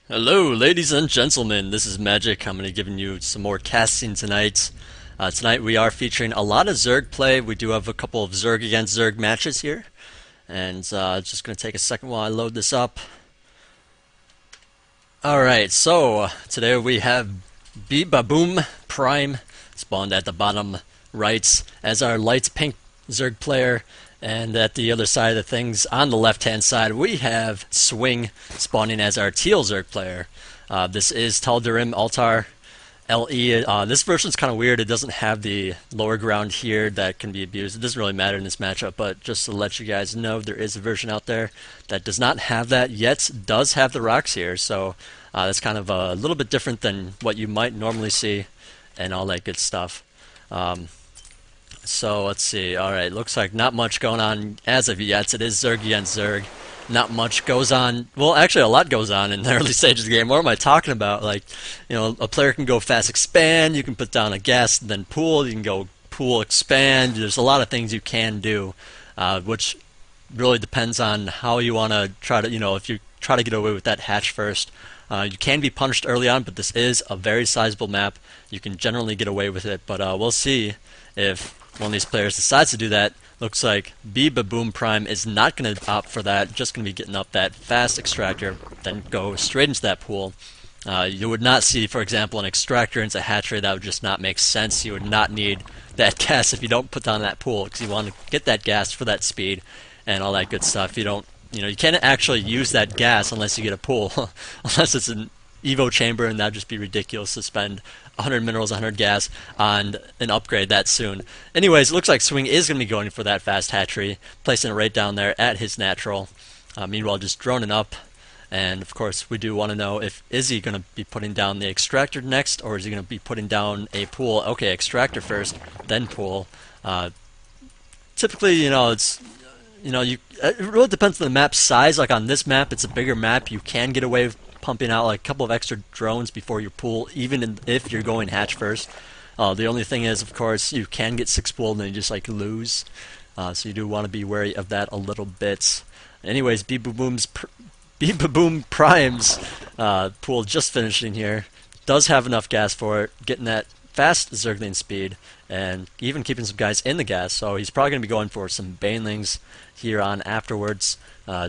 Hello, ladies and gentlemen. This is Magic. I'm going to be giving you some more casting tonight. Tonight we are featuring a lot of Zerg play. We do have a couple of Zerg against Zerg matches here. And just going to take a second while I load this up. Alright, so today we have bbaboomPrime spawned at the bottom right as our light pink Zerg player. And at the other side of the things, on the left-hand side, we have Swing spawning as our teal Zerg player. This is Tal'Darim Altar LE. This version's kind of weird. It doesn't have the lower ground here that can be abused. It doesn't really matter in this matchup, but just to let you guys know, there is a version out there that does not have that yet, does have the rocks here. So that's kind of a little bit different than what you might normally see and all that good stuff. So let's see. Alright, looks like not much going on as of yet. It is Zerg against Zerg. Not much goes on. Well, actually, a lot goes on in the early stages of the game. What am I talking about? Like, a player can go fast expand. You can put down a gas, then pool. You can go pool expand. There's a lot of things you can do, which really depends on how you want to try to, if you try to get away with that hatch first. You can be punished early on, but this is a very sizable map. You can generally get away with it, but we'll see if one of these players decides to do that. Looks like bbaboomPrime is not going to opt for that, just going to be getting up that fast extractor, then go straight into that pool. You would not see, for example, an extractor into a hatchery. That would just not make sense. You would not need that gas if you don't put down that pool, because you want to get that gas for that speed and all that good stuff. You can't actually use that gas unless you get a pool, unless it's an Evo chamber, and that'd just be ridiculous to spend 100 minerals, 100 gas on an upgrade that soon. Anyways, it looks like Swing is going to be going for that fast hatchery, placing it right down there at his natural. Meanwhile, just droning up. And of course, we do want to know is he going to be putting down the extractor next, or is he going to be putting down a pool? Okay, extractor first, then pool. Typically, it really depends on the map size. Like on this map, it's a bigger map. You can get away with pumping out like a couple of extra drones before your pool, even if you're going hatch first. The only thing is, of course, you can get 6 pooled and you just like lose. So you do want to be wary of that a little bit. Anyways, bbaboomPrime's pool just finishing here. Does have enough gas for it, getting that fast Zergling speed, and even keeping some guys in the gas. So he's probably going to be going for some banelings here on afterwards.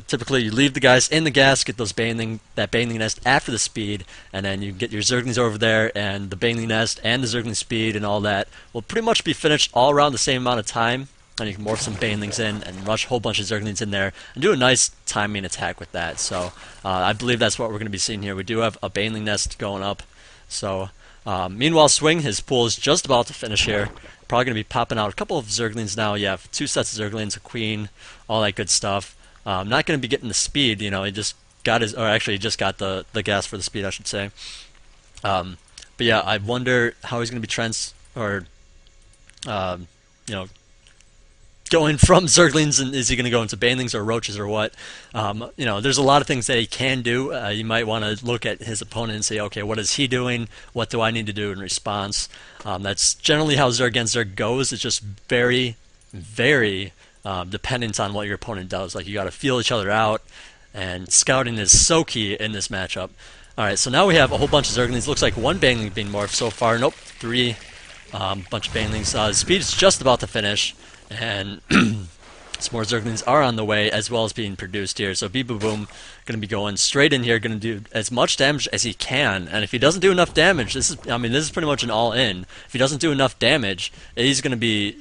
Typically, you leave the guys in the gas, get that baneling nest after the speed, and then you get your Zerglings over there, and the baneling nest and the Zergling speed and all that will pretty much be finished all around the same amount of time. And you can morph some banelings in and rush a whole bunch of Zerglings in there and do a nice timing attack with that. So I believe that's what we're going to be seeing here. We do have a baneling nest going up. So meanwhile, Swing, his pool is just about to finish here. Probably going to be popping out a couple of Zerglings now. You have 2 sets of Zerglings, a queen, all that good stuff. Not going to be getting the speed. He just got he just got the gas for the speed, I should say. But yeah, I wonder how he's going to be going from Zerglings, and is he going to go into banelings or roaches or what? There's a lot of things that he can do. You might want to look at his opponent and say, okay, what is he doing? What do I need to do in response? That's generally how Zerg against Zerg goes. It's just very, very dependent on what your opponent does. Like, you got to feel each other out, and scouting is so key in this matchup. Alright, so now we have a whole bunch of Zerglings. Looks like 1 baneling being morphed so far. Nope, 3. Bunch of banelings. Speed is just about to finish, and some more Zerglings are on the way, as well as being produced here. So bbaboom going to be going straight in here, going to do as much damage as he can. And if he doesn't do enough damage, this is pretty much an all-in. If he doesn't do enough damage, he's going to be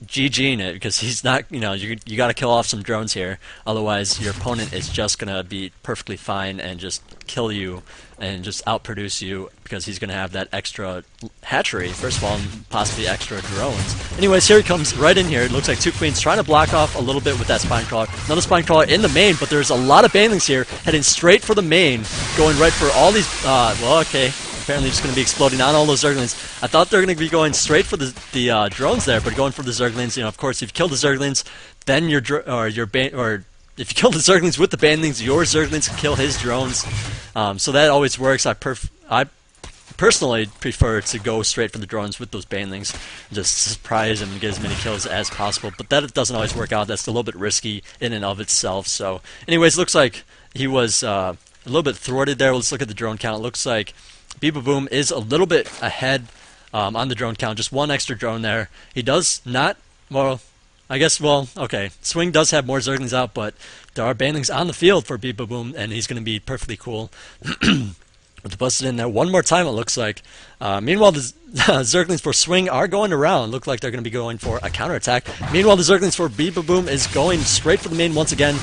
GGing it, because he's not, you got to kill off some drones here. Otherwise, your opponent is just going to be perfectly fine and just kill you and just outproduce you, because he's going to have that extra hatchery, first of all, and possibly extra drones. Anyways, here he comes right in here. It looks like 2 queens trying to block off a little bit with that spine crawler. Another spine crawler in the main, but there's a lot of banelings here heading straight for the main, going right for all these, okay. Apparently just going to be exploding on all those Zerglings. I thought they were going to be going straight for the drones there, but going for the Zerglings. Of course, if you kill the Zerglings, then if you kill the Zerglings with the banelings, your Zerglings can kill his drones. So that always works. I personally prefer to go straight for the drones with those banelings, just surprise him and get as many kills as possible. But that doesn't always work out. That's a little bit risky in and of itself. So, anyways, looks like he was a little bit thwarted there. Let's look at the drone count. It looks like bbaboom is a little bit ahead on the drone count. Just one extra drone there. He does not, well, I guess, well, okay. Swing does have more Zerglings out, but there are banelings on the field for bbaboom, and he's going to be perfectly cool. With busted in there one more time, it looks like. Meanwhile, the Zerglings for Swing are going around. Look like they're going to be going for a counterattack. Meanwhile, the Zerglings for bbaboom is going straight for the main once again.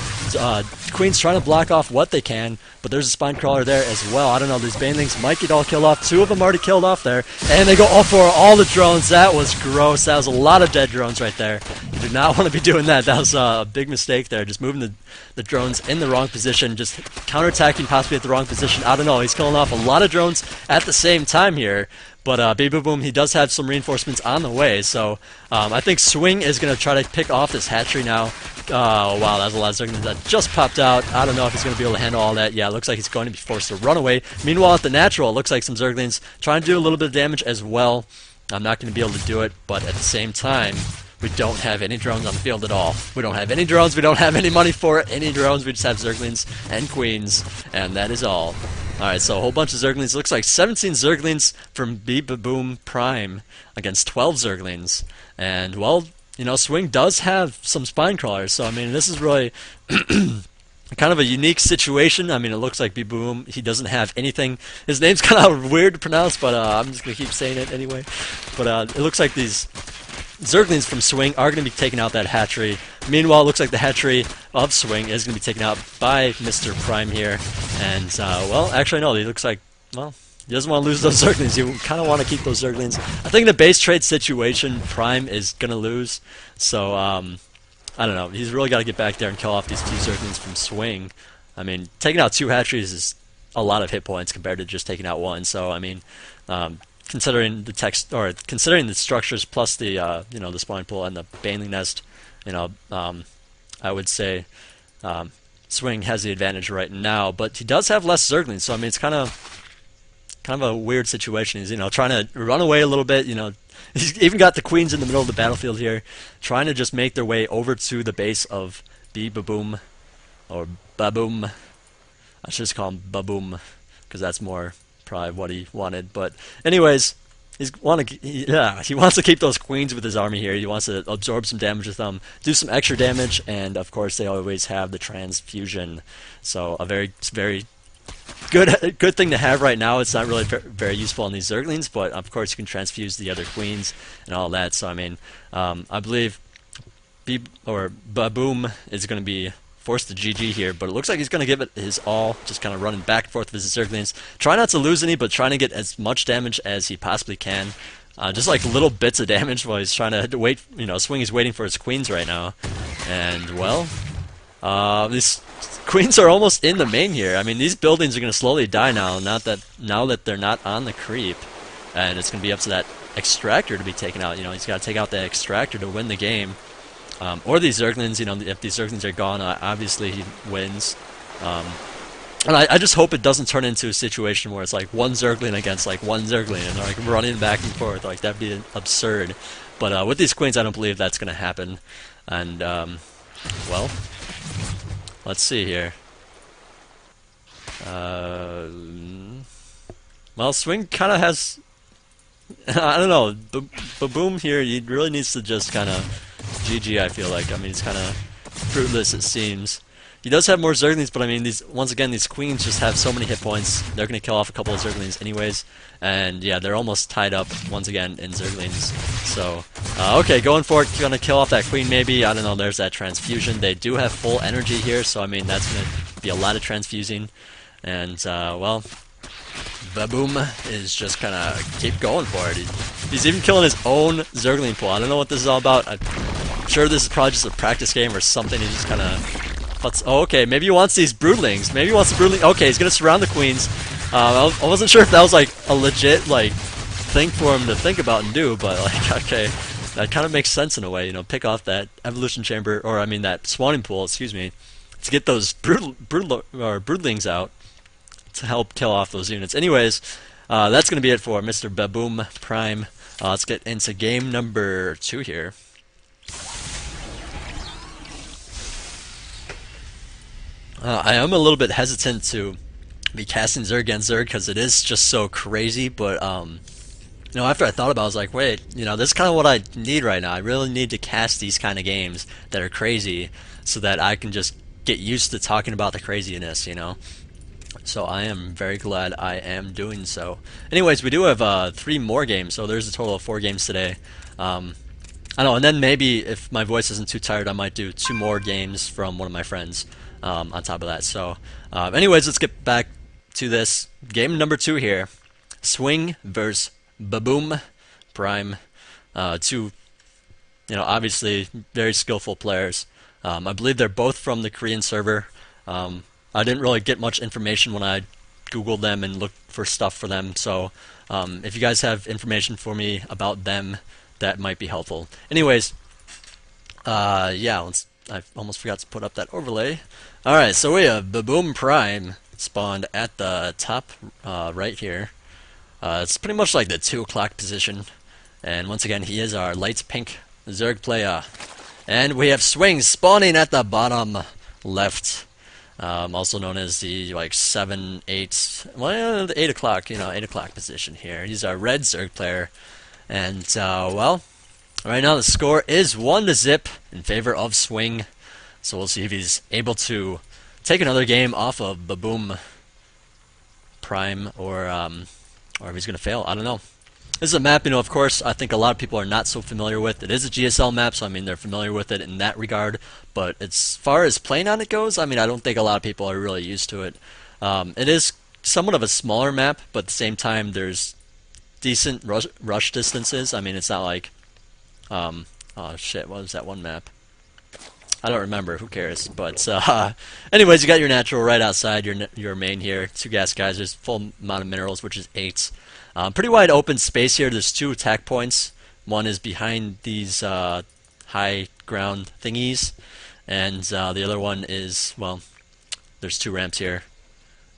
Queen's trying to block off what they can, but there's a spine crawler there as well. I don't know, these banelings might get all killed off. Two of them already killed off there, and they go all for all the drones. That was gross. That was a lot of dead drones right there. You do not want to be doing that. That was a big mistake there, just moving the drones in the wrong position, just counterattacking possibly at the wrong position. I don't know, he's killing off a lot of drones at the same time here. But bbaboom, he does have some reinforcements on the way, so I think Swing is going to try to pick off this hatchery now. Oh, wow, that was a lot of Zerglings that just popped out. I don't know if he's going to be able to handle all that. Yeah, it looks like he's going to be forced to run away. Meanwhile, at the natural, it looks like some Zerglings trying to do a little bit of damage as well. I'm not going to be able to do it, but at the same time, we don't have any drones on the field at all. We don't have any drones, we don't have any money for it, any drones, we just have Zerglings and Queens, and that is all. Alright, so a whole bunch of Zerglings. Looks like 17 Zerglings from bbaboomPrime against 12 Zerglings. And, well, you know, Swing does have some spine crawlers, so, I mean, this is really kind of a unique situation. I mean, it looks like bbaboom, he doesn't have anything. His name's kind of weird to pronounce, but I'm just going to keep saying it anyway. But it looks like these Zerglings from Swing are going to be taking out that hatchery. Meanwhile, it looks like the hatchery of Swing is going to be taken out by Mr. Prime here. And, well, actually, no, he looks like, well, he doesn't want to lose those Zerglings. You kind of want to keep those Zerglings. I think in a base trade situation, Prime is going to lose. So, I don't know. He's really got to get back there and kill off these two Zerglings from Swing. I mean, taking out two hatcheries is a lot of hit points compared to just taking out one. So, I mean, considering the text, or considering the structures plus the you know, the spawning pool and the baneling nest, you know, I would say Swing has the advantage right now, but he does have less Zerglings, so I mean it's kind of a weird situation. He's, you know, trying to run away a little bit. You know, he's even got the Queens in the middle of the battlefield here, trying to just make their way over to the base of bbaboom or baboom. I should just call him baboom because that's more probably what he wanted. But anyways, he wants to keep those Queens with his army here. He wants to absorb some damage with them, do some extra damage, and of course they always have the transfusion. So a very good thing to have right now. It's not really very useful on these Zerglings, but of course you can transfuse the other Queens and all that. So I mean, I believe bbaboom is going to be forced to GG here, but it looks like he's going to give it his all, just kind of running back and forth with his Zerglings. Try not to lose any, but trying to get as much damage as he possibly can. Just like little bits of damage while he's trying to wait, you know, Swing is waiting for his Queens right now. And, well, these Queens are almost in the main here. I mean, these buildings are going to slowly die now, now that they're not on the creep. And it's going to be up to that extractor to be taken out. You know, he's got to take out that extractor to win the game. Or these Zerglings, you know, if these Zerglings are gone, obviously he wins. And I just hope it doesn't turn into a situation where it's like one Zergling against like one Zergling and they're like running back and forth. Like, that'd be absurd. But with these Queens, I don't believe that's going to happen. And, well, let's see here. Well, Swing kind of has... I don't know. bbaboom here, he really needs to just kind of... GG, I feel like. I mean, it's kind of fruitless, it seems. He does have more Zerglings, but I mean, once again, these Queens just have so many hit points. They're going to kill off a couple of Zerglings anyways. And yeah, they're almost tied up once again in Zerglings. So, okay, going for it. Going to kill off that Queen maybe. I don't know, there's that transfusion. They do have full energy here, so I mean, that's going to be a lot of transfusing. And, well... bbaboom is just kind of keep going for it. He's even killing his own Zergling pool. I don't know what this is all about. I'm sure this is probably just a practice game or something. He just kind of... Oh, okay, maybe he wants these broodlings. Maybe he wants the broodling... Okay, he's going to surround the Queens. I wasn't sure if that was like a legit like thing for him to think about and do, but like, okay, that kind of makes sense in a way. You know, pick off that evolution chamber, or I mean that spawning pool, excuse me, to get those broodlings out, to help kill off those units. Anyways, that's going to be it for Mr. bbaboomPrime. Let's get into game number 2 here. I am a little bit hesitant to be casting Zerg against Zerg because it is just so crazy. But after I thought about it, I was like, wait, this is kind of what I need right now. I really need to cast these kind of games that are crazy so that I can just get used to talking about the craziness. So I am very glad I am doing so. Anyways, we do have 3 more games, so there's a total of 4 games today. I don't know, and then maybe if my voice isn't too tired, I might do 2 more games from one of my friends on top of that. So, anyways, let's get back to this. Game number 2 here. Swing versus bbaboomPrime. 2, obviously very skillful players. I believe they're both from the Korean server. I didn't really get much information when I Googled them and looked for stuff for them. So, if you guys have information for me about them, that might be helpful. Anyways, yeah, I almost forgot to put up that overlay. Alright, so we have bbaboomPrime spawned at the top right here. It's pretty much like the 2 o'clock position. And once again, he is our light pink Zerg player. And we have Swing spawning at the bottom left. Also known as the 7, 8, well, the 8 o'clock, 8 o'clock position here. He's our red Zerg player. And, well, right now the score is 1-0 in favor of Swing. So we'll see if he's able to take another game off of bbaboomPrime or if he's going to fail. I don't know. This is a map, of course, I think a lot of people are not so familiar with. It is a GSL map, so I mean, they're familiar with it in that regard. But as far as playing on it goes, I mean, I don't think a lot of people are really used to it. It is somewhat of a smaller map, but at the same time, there's decent rush distances. I mean, it's not like, oh shit, what was that one map? I don't remember. Who cares? But anyways, you got your natural right outside your main here. 2 gas geysers, full amount of minerals, which is 8. Pretty wide open space here. There's 2 attack points. One is behind these high ground thingies, and the other one is, well, there's 2 ramps here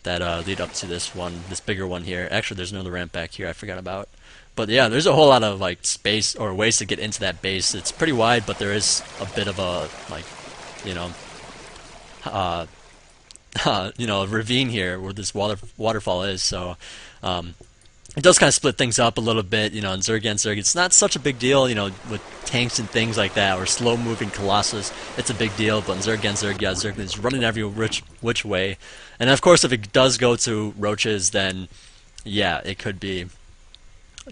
that lead up to this bigger one here. Actually, there's another ramp back here I forgot about. But yeah, there's a whole lot of space or ways to get into that base. It's pretty wide, but there is a bit of a a ravine here where this waterfall is. So it does kind of split things up a little bit. In Zerg against Zerg, it's not such a big deal. With tanks and things like that, or slow-moving Colossus, it's a big deal. But in Zerg against Zerg, yeah, Zerglings running every which way. And of course, if it does go to roaches, then yeah, it could be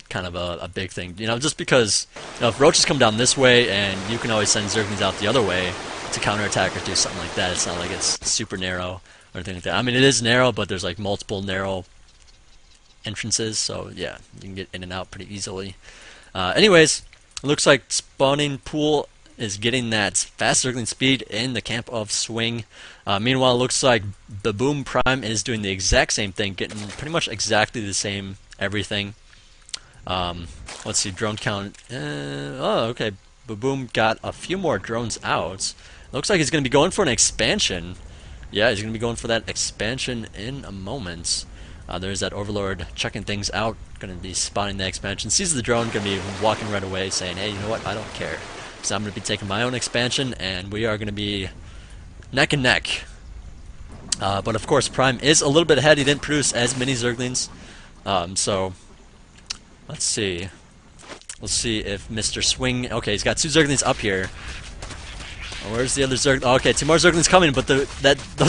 kind of a big thing. Just because if roaches come down this way, and you can always send Zerglings out the other way to counterattack or do something like that. It's not like it's super narrow or anything like that. I mean, it is narrow, but there's multiple narrow entrances, so yeah, you can get in and out pretty easily. Anyways, it looks like spawning pool is getting that fast circling speed in the camp of Swing. Meanwhile, it looks like bbaboomPrime is doing the exact same thing, getting pretty much exactly the same everything. Let's see, drone count. Oh, okay. Bbaboom got a few more drones out. Looks like he's going to be going for an expansion. Yeah, he's going to be going for that expansion in a moment. There's that Overlord checking things out. Going to be spawning the expansion. Sees the drone, going to be walking right away saying, hey, you know what, I don't care. So I'm going to be taking my own expansion, and we are going to be neck and neck. But of course, Prime is a little bit ahead. He didn't produce as many Zerglings. So let's see. We'll see if Mr. Swing... Okay, he's got 2 Zerglings up here. Oh, where's the other Zerg? Oh, okay, 2 more Zerglings coming, but those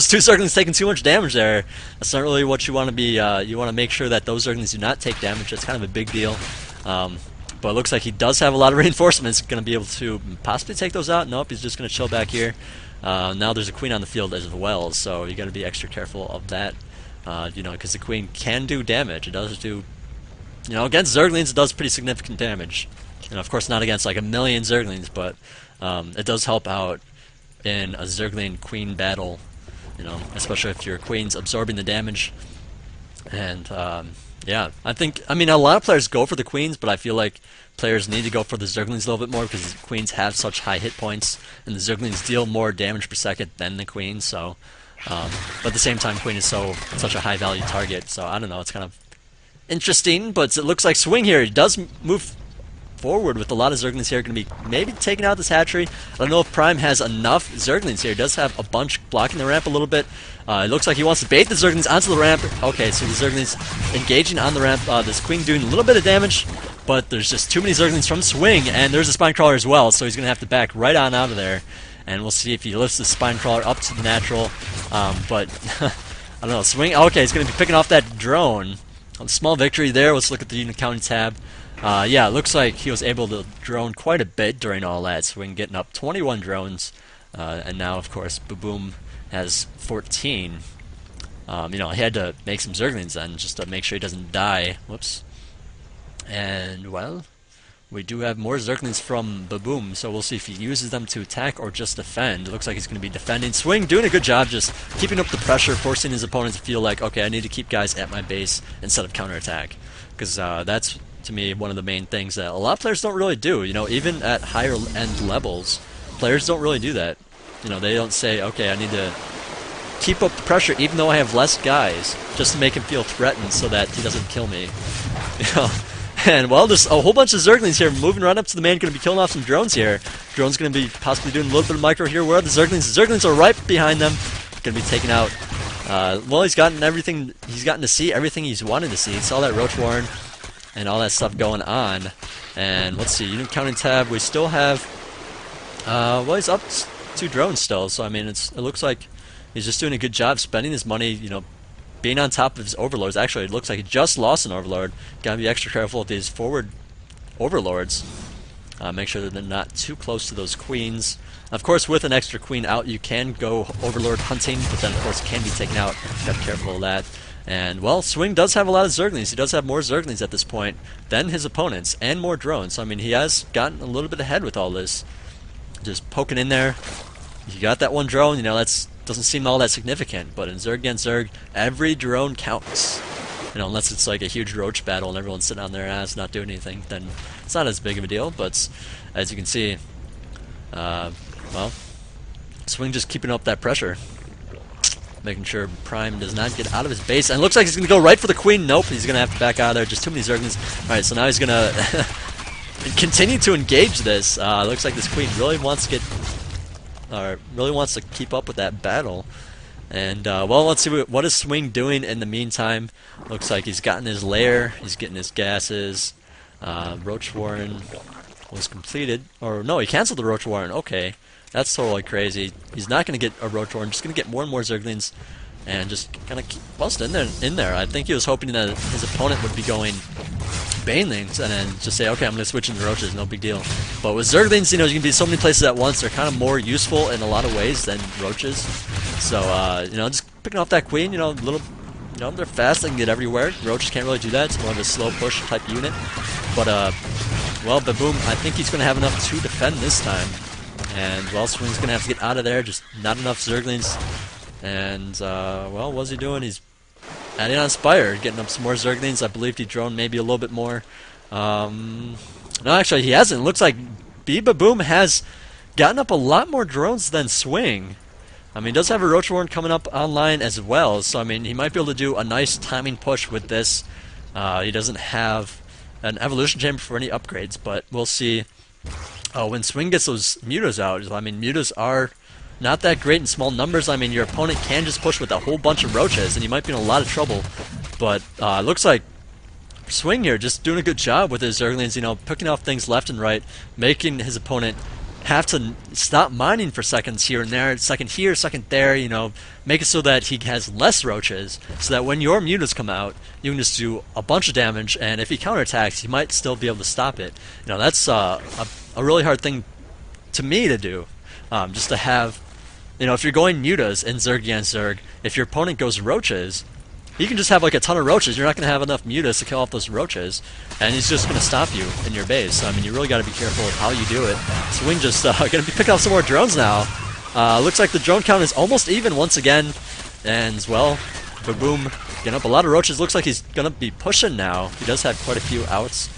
2 Zerglings taking too much damage there. That's not really what you want to be... you want to make sure that those Zerglings do not take damage. That's kind of a big deal. But it looks like he does have a lot of reinforcements. Going to be able to possibly take those out. Nope, he's just going to chill back here. Now there's a queen on the field as well, so you got to be extra careful of that. Because the queen can do damage. It does do... against Zerglings, it does pretty significant damage. Of course, not against a million Zerglings, but it does help out in a Zergling queen battle. Especially if your queen's absorbing the damage. And yeah, I mean, a lot of players go for the queens, but I feel like players need to go for the Zerglings a little bit more because the queens have such high hit points, and the Zerglings deal more damage per second than the queen. So, but at the same time, queen is such a high value target. So I don't know, it's kind of interesting, but it looks like Swing here. He does move forward with a lot of Zerglings here. Going to be maybe taking out this hatchery. I don't know if Prime has enough Zerglings here. He does have a bunch blocking the ramp a little bit. It looks like he wants to bait the Zerglings onto the ramp. Okay, so the Zerglings engaging on the ramp. This Queen doing a little bit of damage, but there's just too many Zerglings from Swing, and there's a Spine Crawler as well, so he's going to have to back right on out of there. And we'll see if he lifts the Spine Crawler up to the natural. But I don't know. Swing. Okay, he's going to be picking off that drone. A small victory there. Let's look at the unit counting tab. Yeah, it looks like he was able to drone quite a bit during all that. Swing getting up 21 drones. And now, of course, bbaboom has 14. You know, he had to make some Zerglings then just to make sure he doesn't die. Whoops. And, well, we do have more Zerglings from bbaboom, so we'll see if he uses them to attack or just defend. It looks like he's going to be defending. Swing doing a good job just keeping up the pressure, forcing his opponent to feel like, okay, I need to keep guys at my base instead of counterattack. Because that's, to me, one of the main things that a lot of players don't really do. You know, even at higher end levels, players don't really do that. You know, they don't say, okay, I need to keep up the pressure even though I have less guys, just to make him feel threatened so that he doesn't kill me. You know? And, well, there's a whole bunch of Zerglings here moving right up to the man, going to be killing off some drones here. Drones going to be possibly doing a little bit of micro here. Where are the Zerglings? The Zerglings are right behind them. Going to be taken out. Well, he's gotten everything. He's gotten to see everything he's wanted to see. He saw that Roach Warren and all that stuff going on. And let's see, unit counting tab. We still have. Well, he's up 2 drones still. So I mean, it looks like he's just doing a good job spending his money. You know, being on top of his overlords. Actually, it looks like he just lost an overlord. Gotta be extra careful with these forward overlords. Make sure that they're not too close to those queens. Of course, with an extra queen out, you can go overlord hunting, but then, of course, it can be taken out. Gotta be careful of that. And, well, Swing does have a lot of Zerglings. He does have more Zerglings at this point than his opponents, and more drones. So, I mean, he has gotten a little bit ahead with all this. Just poking in there. You got that one drone, you know, that's doesn't seem all that significant, but in Zerg against Zerg, every drone counts. You know, unless it's like a huge roach battle and everyone's sitting on their ass not doing anything, then it's not as big of a deal. But as you can see, well, Swing just keeping up that pressure, making sure Prime does not get out of his base. And it looks like he's going to go right for the queen. Nope, he's going to have to back out of there. Just too many Zerglings. Alright, so now he's going to continue to engage this. Looks like this queen really wants to get... really wants to keep up with that battle. And, well, let's see what is Swing doing in the meantime. Looks like he's gotten his lair, he's getting his gases. Roach Warren was completed. Or, no, he canceled the Roach Warren. Okay, that's totally crazy. He's not going to get a Roach Warren, just going to get more and more Zerglings. And just kind of keep busting in there. I think he was hoping that his opponent would be going Banelings and then just say, okay, I'm going to switch into Roaches, no big deal. But with Zerglings, you know, you can be so many places at once. They're kind of more useful in a lot of ways than Roaches. So, you know, just picking off that queen, you know, little, you know, they're fast, they can get everywhere. Roaches can't really do that. It's more of a slow push type unit. But, well, bbaboom, I think he's going to have enough to defend this time. And, well, Swing's going to have to get out of there. Just not enough Zerglings. And, well, what's he doing? He's adding on Spire, getting up some more Zerglings. I believe he droned maybe a little bit more. No, actually, he hasn't. It looks like bbaboom has gotten up a lot more drones than Swing. I mean, he does have a Roach Warren coming up online as well, so, I mean, he might be able to do a nice timing push with this. He doesn't have an Evolution Chamber for any upgrades, but we'll see. When Swing gets those mutas out, I mean, mutas are not that great in small numbers. I mean, your opponent can just push with a whole bunch of roaches, and you might be in a lot of trouble. But it looks like Swing here just doing a good job with his Zerglings, you know, picking off things left and right, making his opponent have to stop mining for seconds here and there, second here, second there, you know, make it so that he has less roaches, so that when your mutas come out, you can just do a bunch of damage, and if he counterattacks, you might still be able to stop it. You know, that's a really hard thing to me to do, just to have, you know, if you're going mutas in Zerg against Zerg, if your opponent goes roaches, you can just have like a ton of roaches. You're not going to have enough mutas to kill off those roaches, and he's just going to stop you in your base. So, I mean, you really got to be careful of how you do it. Swing just going to be picking up some more drones now. Looks like the drone count is almost even once again, and well, bbaboom getting up a lot of roaches. Looks like he's going to be pushing now. He does have quite a few outs,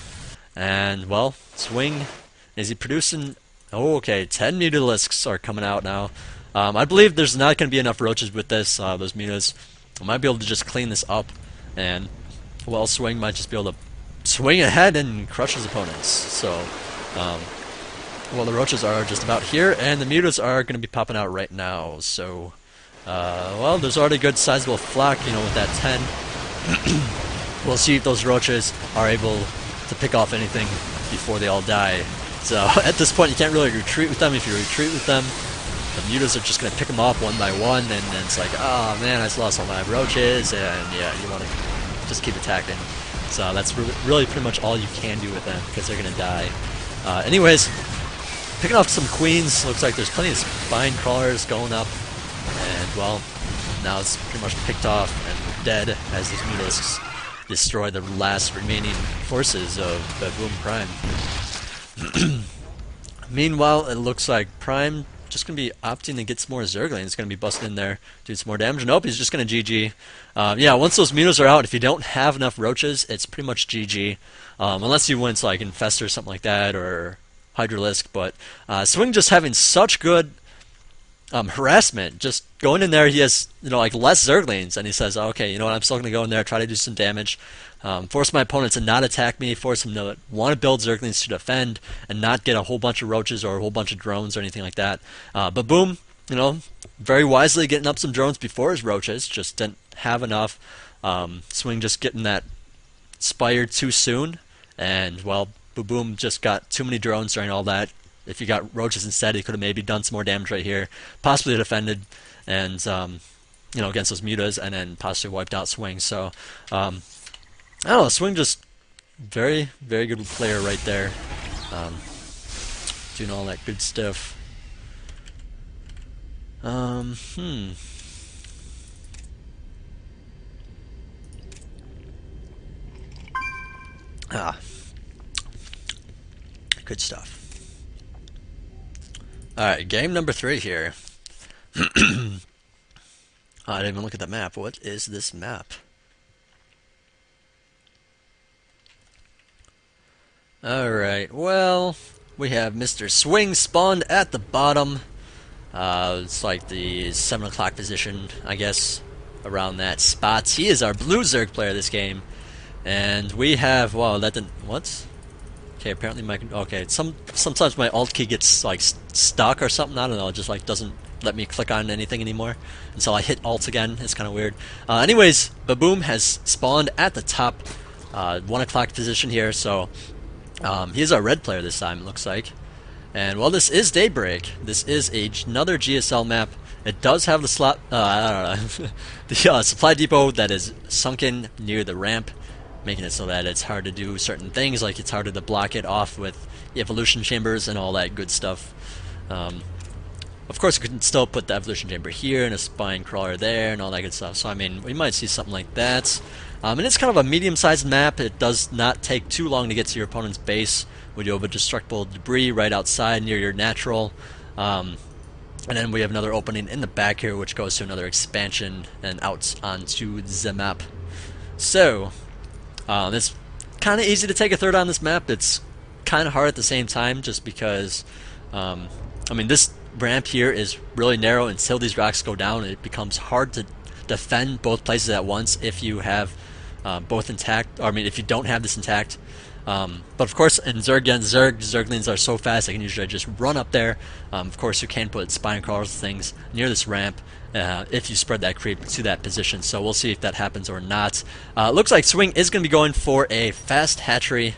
and well, Swing, is he producing? Oh, okay, 10 mutalisks are coming out now. I believe there's not going to be enough roaches with this, those mutas. I might be able to just clean this up, and well, Swing might just be able to swing ahead and crush his opponents. So, um, well, the roaches are just about here, and the mutas are going to be popping out right now. So, well, there's already a good sizable flock, you know, with that 10. We'll see if those roaches are able to pick off anything before they all die. So at this point, you can't really retreat with them. If you retreat with them, the mutas are just going to pick them off one by one, and then it's like, oh man, I just lost all my roaches, and yeah, you want to just keep attacking. So that's really pretty much all you can do with them, because they're going to die. Anyways, picking off some queens. Looks like there's plenty of spine crawlers going up, and well, now it's pretty much picked off and dead as these mutas destroy the last remaining forces of bbaboomPrime. Meanwhile, it looks like Prime just going to be opting to get some more Zerglings. It's going to be busting in there, doing some more damage. Nope, he's just going to GG. Yeah, once those mutas are out, if you don't have enough roaches, it's pretty much GG. Unless you went to like Infest or something like that, or Hydralisk. But Swing just having such good harassment. Just going in there, he has, you know, like less Zerglings, and he says, okay, you know what, I'm still going to go in there, try to do some damage, force my opponent to not attack me, force him to want to build Zerglings to defend, and not get a whole bunch of roaches or a whole bunch of drones or anything like that. But boom, you know, very wisely getting up some drones before his roaches, just didn't have enough. Swing just getting that Spire too soon, and well, Boom just got too many drones during all that. If you got roaches instead, he could have maybe done some more damage right here, possibly defended, and you know, against those mutas, and then possibly wiped out Swing. So I don't know, Swing just very, very good player right there, doing all that good stuff. Good stuff. Alright, game number 3 here. I didn't even look at the map. What is this map? Alright, well, we have Mr. Swing spawned at the bottom. It's like the 7 o'clock position, I guess, around that spot. He is our blue Zerg player this game. And we have, wow, that didn't, what? Okay, apparently my, okay, sometimes my alt key gets like stuck or something, I don't know, it just like doesn't let me click on anything anymore until I hit alt again. It's kind of weird. Anyways, bbaboom has spawned at the top 1 o'clock position here, so he is our red player this time, it looks like. And well, this is Daybreak. This is another GSL map. It does have the slot, I don't know, the supply depot that is sunken near the ramp, making it so that it's hard to do certain things, like it's harder to block it off with evolution chambers and all that good stuff. Of course, you can still put the evolution chamber here and a spine crawler there and all that good stuff. So I mean, we might see something like that. And it's kind of a medium-sized map. It does not take too long to get to your opponent's base. We do have a destructible debris right outside near your natural. And then we have another opening in the back here, which goes to another expansion and out onto the map. So it's kind of easy to take a third on this map. It's kind of hard at the same time, just because I mean, this ramp here is really narrow. Until these rocks go down, it becomes hard to defend both places at once if you have both intact, or I mean if you don't have this intact. But of course, in Zerg against Zerg, Zerglings are so fast they can usually just run up there. Of course, you can put spine crawlers things near this ramp if you spread that creep to that position. So we'll see if that happens or not. Looks like Swing is going to be going for a fast hatchery,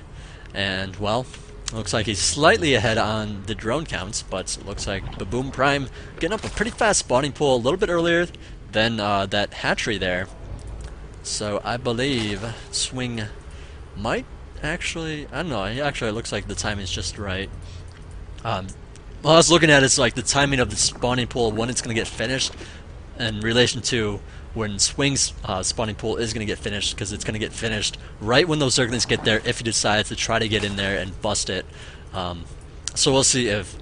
and well, looks like he's slightly ahead on the drone counts, but it looks like bbaboomPrime getting up a pretty fast spawning pool a little bit earlier than that hatchery there. So I believe Swing might actually, I don't know, actually it looks like the timing is just right. Well, I was looking at it, it's like the timing of the spawning pool, when it's going to get finished, in relation to when Swing's spawning pool is going to get finished, because it's going to get finished right when those Zerglings get there if he decides to try to get in there and bust it. So we'll see if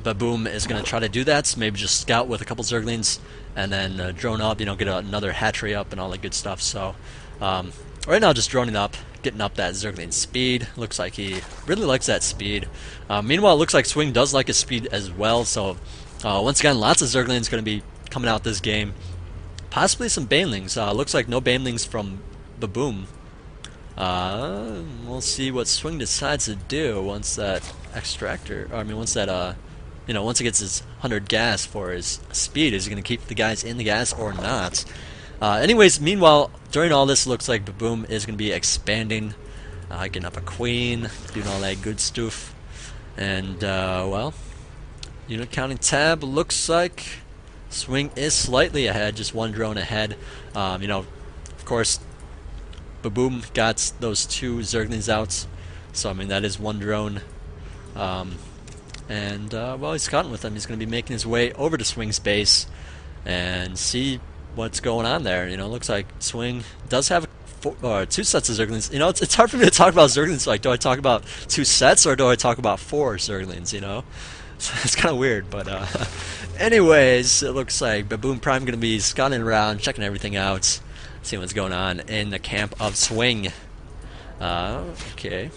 bbaboom is going to try to do that, so maybe just scout with a couple Zerglings and then drone up, you know, get another hatchery up and all that good stuff. So right now just droning up, getting up that Zergling speed. Looks like he really likes that speed. Meanwhile, it looks like Swing does like his speed as well, so once again, lots of Zerglings going to be coming out this game. Possibly some Banelings. Looks like no Banelings from bbaboom. We'll see what Swing decides to do once that extractor, I mean, once that, once he gets his 100 gas for his speed. Is he going to keep the guys in the gas or not? Anyways, meanwhile, during all this, looks like Baboom is going to be expanding, getting up a queen, doing all that good stuff. And, well, unit counting tab looks like Swing is slightly ahead, just one drone ahead. Of course, Baboom got those 2 Zerglings out, so I mean that is one drone. Well, he's scouting with them. He's going to be making his way over to Swing's base and see what's going on there. Looks like Swing does have 2 sets of Zerglings. It's hard for me to talk about Zerglings. Like, do I talk about 2 sets or do I talk about 4 Zerglings? So it's kind of weird, but anyways, it looks like bbaboomPrime going to be scouting around, checking everything out, seeing what's going on in the camp of Swing. Okay.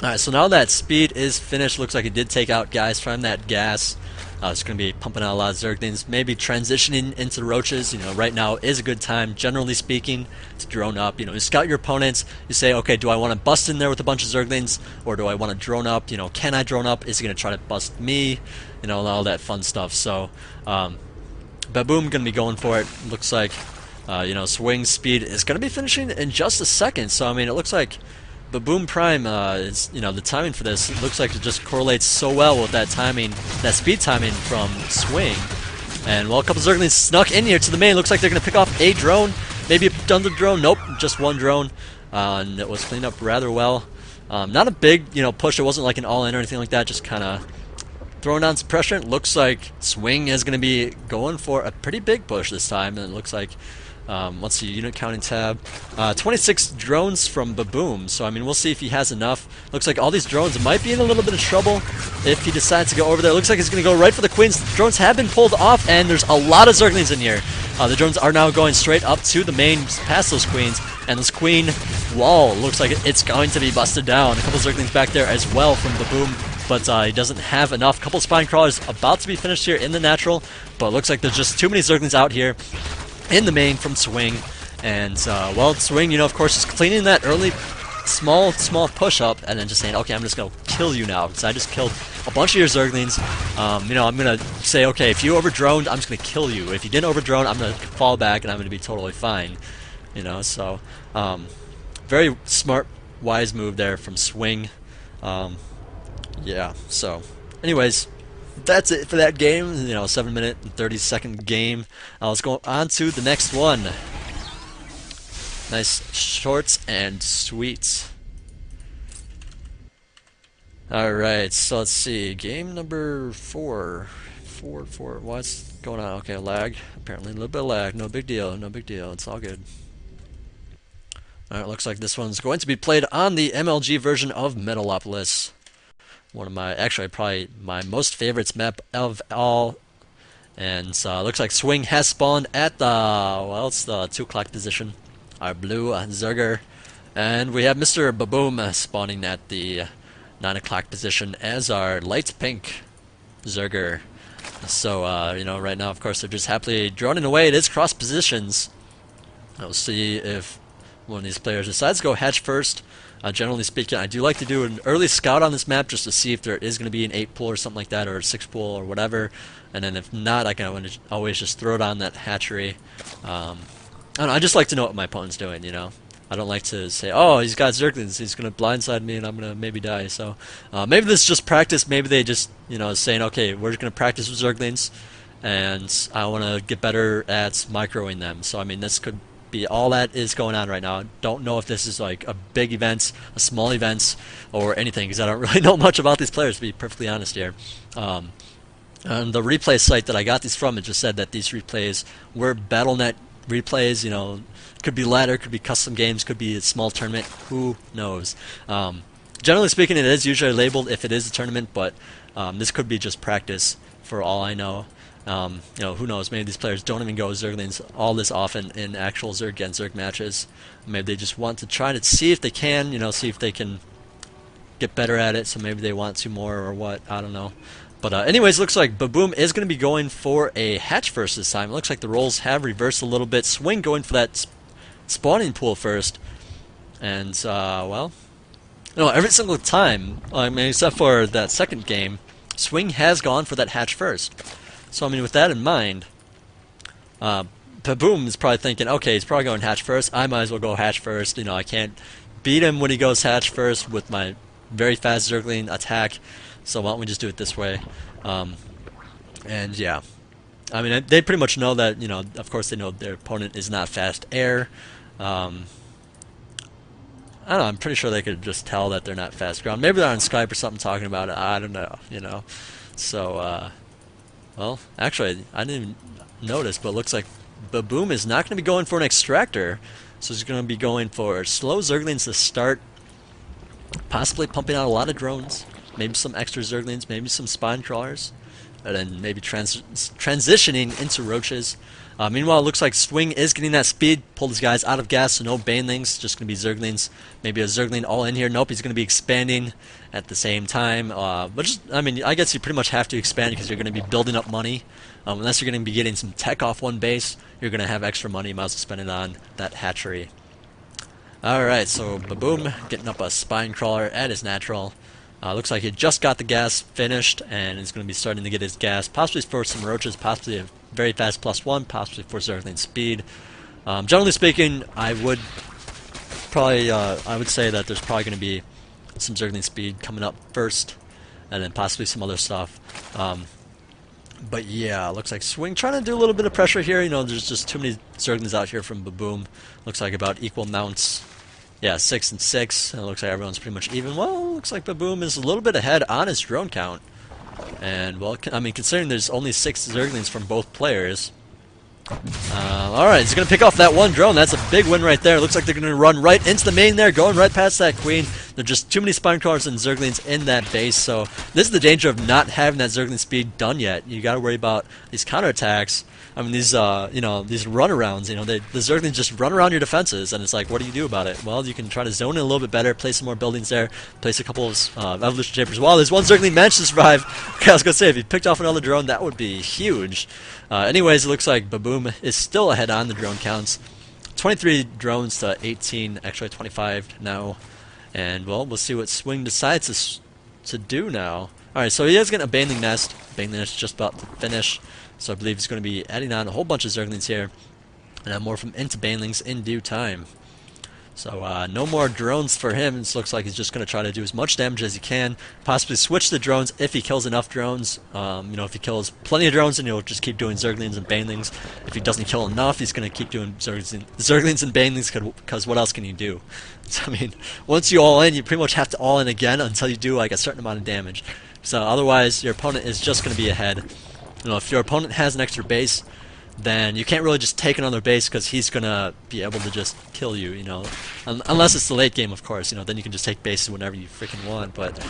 Alright, so now that speed is finished, looks like it did take out guys from that gas. It's going to be pumping out a lot of Zerglings, maybe transitioning into Roaches. Right now is a good time, generally speaking, to drone up. You scout your opponents. You say, okay, do I want to bust in there with a bunch of Zerglings, or do I want to drone up? Can I drone up? Is he going to try to bust me? All that fun stuff. So, Baboom going to be going for it. Looks like, Swing's speed is going to be finishing in just a second. So, I mean, it looks like bbaboomPrime is, the timing for this, it looks like it just correlates so well with that timing, that speed timing from Swing. And, well, a couple Zerglings snuck in here to the main. Looks like they're going to pick off a drone, maybe another drone. Nope, just one drone. And it was cleaned up rather well. Not a big, push. It wasn't like an all-in or anything like that, just kind of throwing down some pressure. It looks like Swing is going to be going for a pretty big push this time, and it looks like, let's see, unit counting tab, 26 drones from Baboom, so I mean, we'll see if he has enough. Looks like all these drones might be in a little bit of trouble if he decides to go over there. Looks like he's going to go right for the queens. The drones have been pulled off, and there's a lot of Zerglings in here. The drones are now going straight up to the main, past those queens, and this queen wall looks like it's going to be busted down. A couple Zerglings back there as well from Baboom, but he doesn't have enough. A couple spine crawlers about to be finished here in the natural, but it looks like there's just too many Zerglings out here in the main from Swing. And, well, Swing, of course, is cleaning that early small push up and then just saying, okay, I'm just going to kill you now, because I just killed a bunch of your Zerglings. I'm going to say, okay, if you over-droned, I'm just going to kill you. If you didn't over-drone, I'm going to fall back and I'm going to be totally fine. So, very smart, wise move there from Swing. Yeah, so, anyways, that's it for that game. 7-minute and 30-second game. Let's go on to the next one. Nice shorts and sweet. Alright, so let's see. Game number 4. What's going on? Okay, lag. Apparently a little bit of lag. No big deal. No big deal. It's all good. Alright, looks like this one's going to be played on the MLG version of Metalopolis. One of my, actually, probably my most favorites map of all. And looks like Swing has spawned at the, well, it's the 2 o'clock position. Our blue Zerger. And we have Mr. Baboom spawning at the 9 o'clock position as our light pink Zerger. So, right now, of course, they're just happily droning away. It is cross positions. We'll see if one of these players decides to go hatch first. Generally speaking, I do like to do an early scout on this map just to see if there is going to be an 8 pool or something like that, or a 6 pool or whatever. And then if not, I can always just throw it on that hatchery. I don't know, I just like to know what my opponent's doing, I don't like to say, oh, he's got Zerglings, he's going to blindside me and I'm going to maybe die. So maybe this is just practice. Maybe they just, saying, okay, we're just going to practice with Zerglings and I want to get better at microing them. So, I mean, this could be all that is going on right now. I don't know if this is like a big event, a small event, or anything, because I don't really know much about these players, to be perfectly honest here. On the replay site that I got these from, it just said that these replays were Battle.net replays. Could be ladder, could be custom games, could be a small tournament, who knows. Generally speaking, it is usually labeled if it is a tournament, but this could be just practice for all I know. Who knows, maybe these players don't even go Zerglings all this often in actual Zerg against Zerg matches. Maybe they just want to try to see if they can, see if they can get better at it, so maybe they want to more or what, I don't know. But anyways, looks like Baboom is going to be going for a hatch first this time. It looks like the roles have reversed a little bit. Swing going for that spawning pool first. And, well, no, every single time, I mean, except for that second game, Swing has gone for that hatch first. So, I mean, with that in mind, Baboom is probably thinking, okay, he's probably going hatch first. I might as well go hatch first. You know, I can't beat him when he goes hatch first with my very fast Zergling attack. So why don't we just do it this way? And yeah, I mean, they pretty much know that, you know, of course they know their opponent is not fast air. I don't know, I'm pretty sure they could just tell that they're not fast ground. Maybe they're on Skype or something talking about it. I don't know, you know. So, well, actually, I didn't even notice, but it looks like Baboom is not going to be going for an extractor. So he's going to be going for slow Zerglings to start, possibly pumping out a lot of drones, maybe some extra Zerglings, maybe some spine crawlers, and then maybe transitioning into roaches. Meanwhile, it looks like Swing is getting that speed, pulled his guys out of gas, so no banelings, just going to be Zerglings. Maybe a Zergling all in here. Nope, he's going to be expanding at the same time. But just, I mean, I guess you pretty much have to expand because you're going to be building up money. Unless you're going to be getting some tech off one base, you're going to have extra money. You might as well spend it on that hatchery. Alright, so Baboom getting up a spine crawler at his natural. Looks like he just got the gas finished and is going to be starting to get his gas, possibly for some roaches, possibly a very fast +1, possibly for Zergling speed. Generally speaking, I would say that there's probably going to be some Zergling speed coming up first, and then possibly some other stuff. But yeah, looks like Swing trying to do a little bit of pressure here. You know, there's just too many Zerglings out here from Baboom. Looks like about equal amounts. Yeah, 6 and 6. And it looks like everyone's pretty much even. Well, looks like Baboom is a little bit ahead on his drone count. And, well, I mean, considering there's only 6 Zerglings from both players. Alright, he's going to pick off that one drone. That's a big win right there. Looks like they're going to run right into the main there, going right past that queen. There are just too many spine crawlers and Zerglings in that base, so this is the danger of not having that Zergling speed done yet. You got to worry about these counterattacks. I mean, these, you know, these runarounds, you know, the Zerglings just run around your defenses, and it's like, what do you do about it? Well, you can try to zone in a little bit better, place some more buildings there, place a couple of evolution chambers. Wow, there's one Zergling managed to survive. Okay, I was going to say, if he picked off another drone, that would be huge. Anyways, it looks like Baboom is still ahead on the drone counts. 23 drones to 18, actually 25 now. And, well, we'll see what Swing decides to do now. Alright, so he is getting a Baneling Nest. Baneling Nest just about to finish. So I believe he's going to be adding on a whole bunch of Zerglings here. And then more from into Banelings in due time. So no more drones for him. It looks like he's just going to try to do as much damage as he can. Possibly switch the drones if he kills enough drones. You know, if he kills plenty of drones, then he'll just keep doing Zerglings and Banelings. If he doesn't kill enough, he's going to keep doing Zerglings and Banelings because what else can you do? So, I mean, once you all in, you pretty much have to all in again until you do like a certain amount of damage. So otherwise, your opponent is just going to be ahead. You know, if your opponent has an extra base, then you can't really just take another base because he's gonna be able to just kill you, you know, unless it's the late game, of course, you know, then you can just take bases whenever you freaking want. But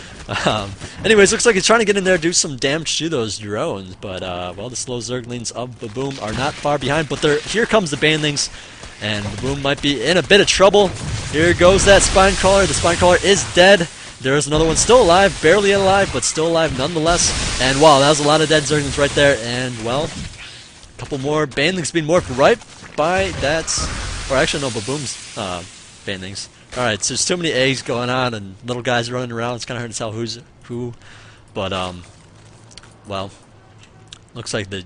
anyways, looks like he's trying to get in there, do some damage to those drones, but well, the slow Zerglings of Baboom are not far behind, but here comes the Banelings, and Baboom might be in a bit of trouble. Here goes that spine crawler. The spine crawler is dead. There is another one still alive, barely alive, but still alive nonetheless. And wow, that was a lot of dead Zerglings right there, and well, couple more Banelings being morphed right by that, or actually no, Baboom's Banelings. Alright, so there's too many eggs going on and little guys running around. It's kind of hard to tell who's who, but well, looks like the,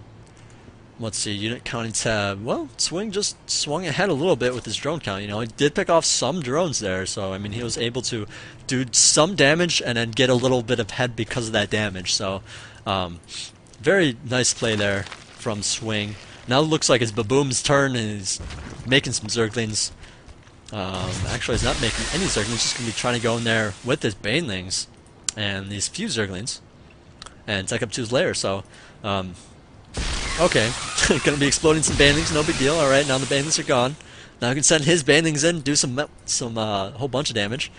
let's see, unit counting tab. Well, Swing just swung ahead a little bit with his drone count. You know, he did pick off some drones there, so I mean, he was able to do some damage and then get a little bit of head because of that damage. So, very nice play there from Swing. Now it looks like it's Baboom's turn, and he's making some Zerglings. Actually, he's not making any Zerglings. He's just going to be trying to go in there with his Banelings and these few Zerglings and take up to his lair. So, okay, going to be exploding some Banelings. No big deal. All right, now the Banelings are gone. Now he can send his Banelings in, do some whole bunch of damage.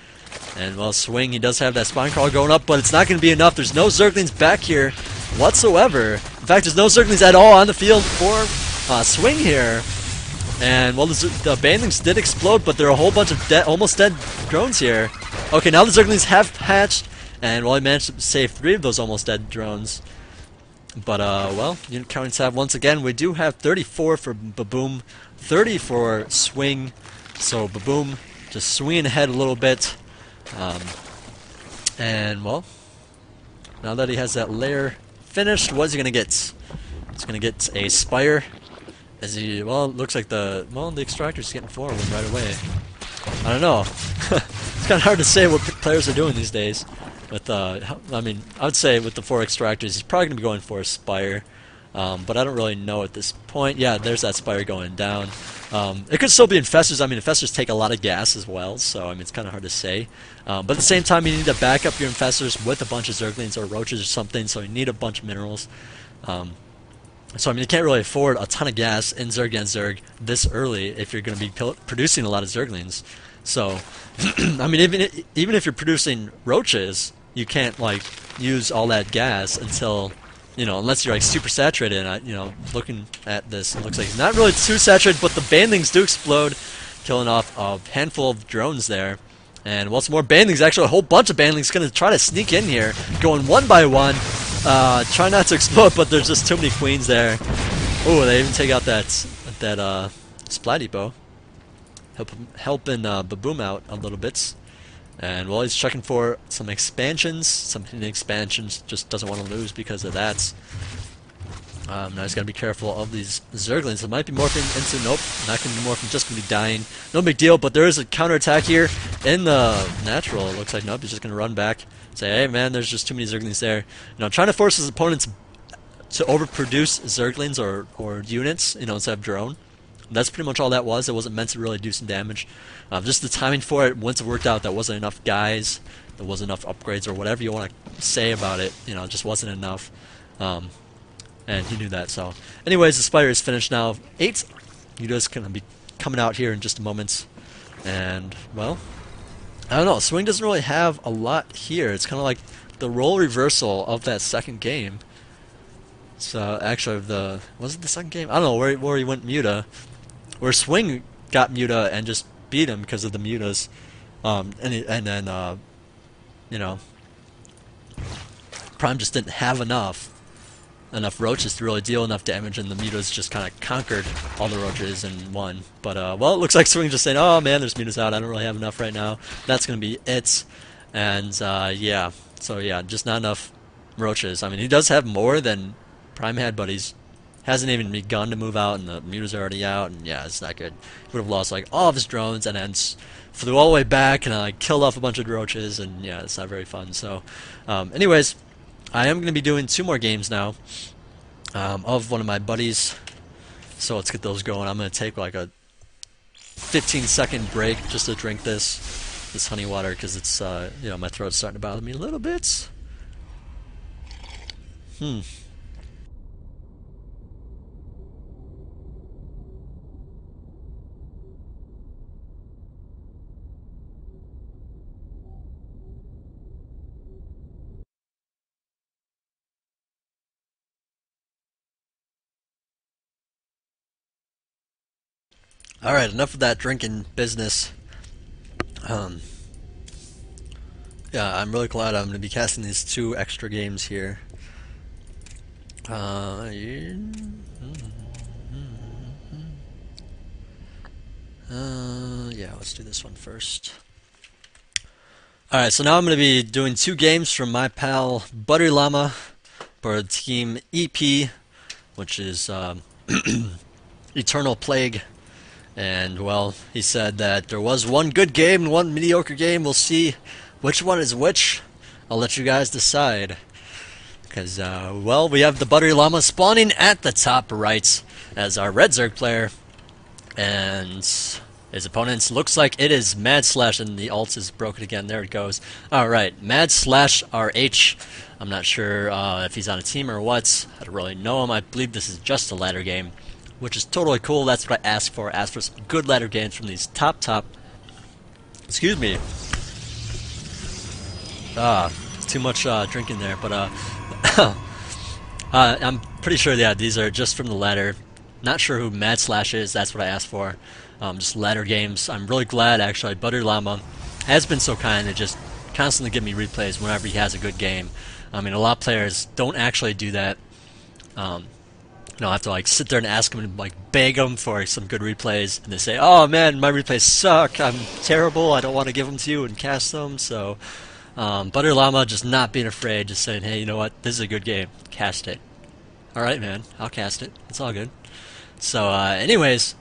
And well, Swing, he does have that spine crawler going up, but it's not going to be enough. There's no Zerglings back here whatsoever. In fact, there's no Zerglings at all on the field for Swing here. And well, the Banelings did explode, but there are a whole bunch of almost dead drones here. Okay, now the Zerglings have hatched, and well, he managed to save 3 of those almost dead drones. But well, unit counting tab once again. We do have 34 for Baboom, 30 for Swing. So Baboom just swinging ahead a little bit. Um, and, well, now that he has that layer finished, what's he going to get? He's going to get a Spire. As he, well, it looks like the extractor's getting forward right away. I don't know. It's kind of hard to say what players are doing these days. With, I mean, I would say with the 4 extractors, he's probably going to be going for a Spire. But I don't really know at this point. Yeah, there's that Spire going down. It could still be Infestors. I mean, Infestors take a lot of gas as well, so I mean, it's kind of hard to say. But at the same time, you need to back up your Infestors with a bunch of Zerglings or Roaches or something, so you need a bunch of minerals. So I mean, you can't really afford a ton of gas in Zerg against Zerg this early if you're going to be producing a lot of Zerglings. So, I mean, even if you're producing Roaches, you can't like use all that gas until, you know, unless you're like super saturated. And you know, looking at this, it looks like it's not really too saturated, but the Banelings do explode, killing off a handful of drones there. And once more Banelings, actually a whole bunch of Banelings going to try to sneak in here, going one by one. Try not to explode, but there's just too many queens there. Oh, they even take out that Splatty Bow, helping Baboom out a little bit. And well, he's checking for some expansions, some hidden expansions. Just doesn't want to lose because of that. Now he's got to be careful of these Zerglings. It might be morphing into, nope, not going to be morphing, just going to be dying. No big deal, but there is a counterattack here in the natural. It looks like, nope, he's just going to run back. Say, hey man, there's just too many Zerglings there. You know, trying to force his opponents to overproduce Zerglings or units, you know, instead of drone. That's pretty much all that was. It wasn't meant to really do some damage. Just the timing for it, once it worked out, there wasn't enough guys, there wasn't enough upgrades, or whatever you want to say about it. You know, it just wasn't enough. And he knew that. So, anyways, the Spire is finished now. 8. Yuda's going to be coming out here in just a moment. And, well, I don't know. Swing doesn't really have a lot here. It's kind of like the role reversal of that second game. So, actually, was it the second game? I don't know where he went Muta. Where Swing got Muta and just beat him because of the Mutas. And then, you know, Prime just didn't have enough Roaches to really deal enough damage, and the Mutas just kind of conquered all the Roaches and won. But, well, it looks like Swing just saying, oh man, there's Mutas out, I don't really have enough right now. That's going to be it. And, yeah. So, yeah, just not enough Roaches. I mean, he does have more than Prime had, but he's hasn't even begun to move out, and the Mutas are already out, and yeah, it's not good. He would have lost, like, all of his drones, and then flew all the way back, and, like, killed off a bunch of Roaches, and, yeah, it's not very fun. So, anyways, I am going to be doing 2 more games now of one of my buddies, so let's get those going. I'm going to take like a 15-second break just to drink this honey water, because it's you know, my throat's starting to bother me a little bit. Alright, enough of that drinking business. Yeah, I'm really glad I'm going to be casting these 2 extra games here. Yeah, let's do this one first. Alright, so now I'm going to be doing 2 games from my pal ButteryLlama for Team EP, which is Eternal Plague. And, well, he said that there was 1 good game and 1 mediocre game. We'll see which one is which. I'll let you guys decide. Because, well, we have the ButteryLlama spawning at the top right as our red Zerg player. And his opponents looks like it is Mad Slash, and the alt is broken again. There it goes. Alright, Mad Slash RH. I'm not sure if he's on a team or what. I don't really know him. I believe this is just a ladder game, which is totally cool. That's what I asked for. I asked for some good ladder games from these top. Excuse me. Too much drinking there, but I'm pretty sure, yeah, these are just from the ladder. Not sure who Mad Slash is. That's what I asked for. Just ladder games. I'm really glad, actually, ButteryLlama has been so kind to just constantly give me replays whenever he has a good game. I mean, a lot of players don't actually do that. I have to like sit there and ask them and like beg them for some good replays, and they say, "Oh man, my replays suck. I'm terrible. I don't want to give them to you and cast them." So, ButteryLlama just not being afraid, just saying, "Hey, you know what? This is a good game. Cast it." All right, man. I'll cast it. It's all good. So, anyways,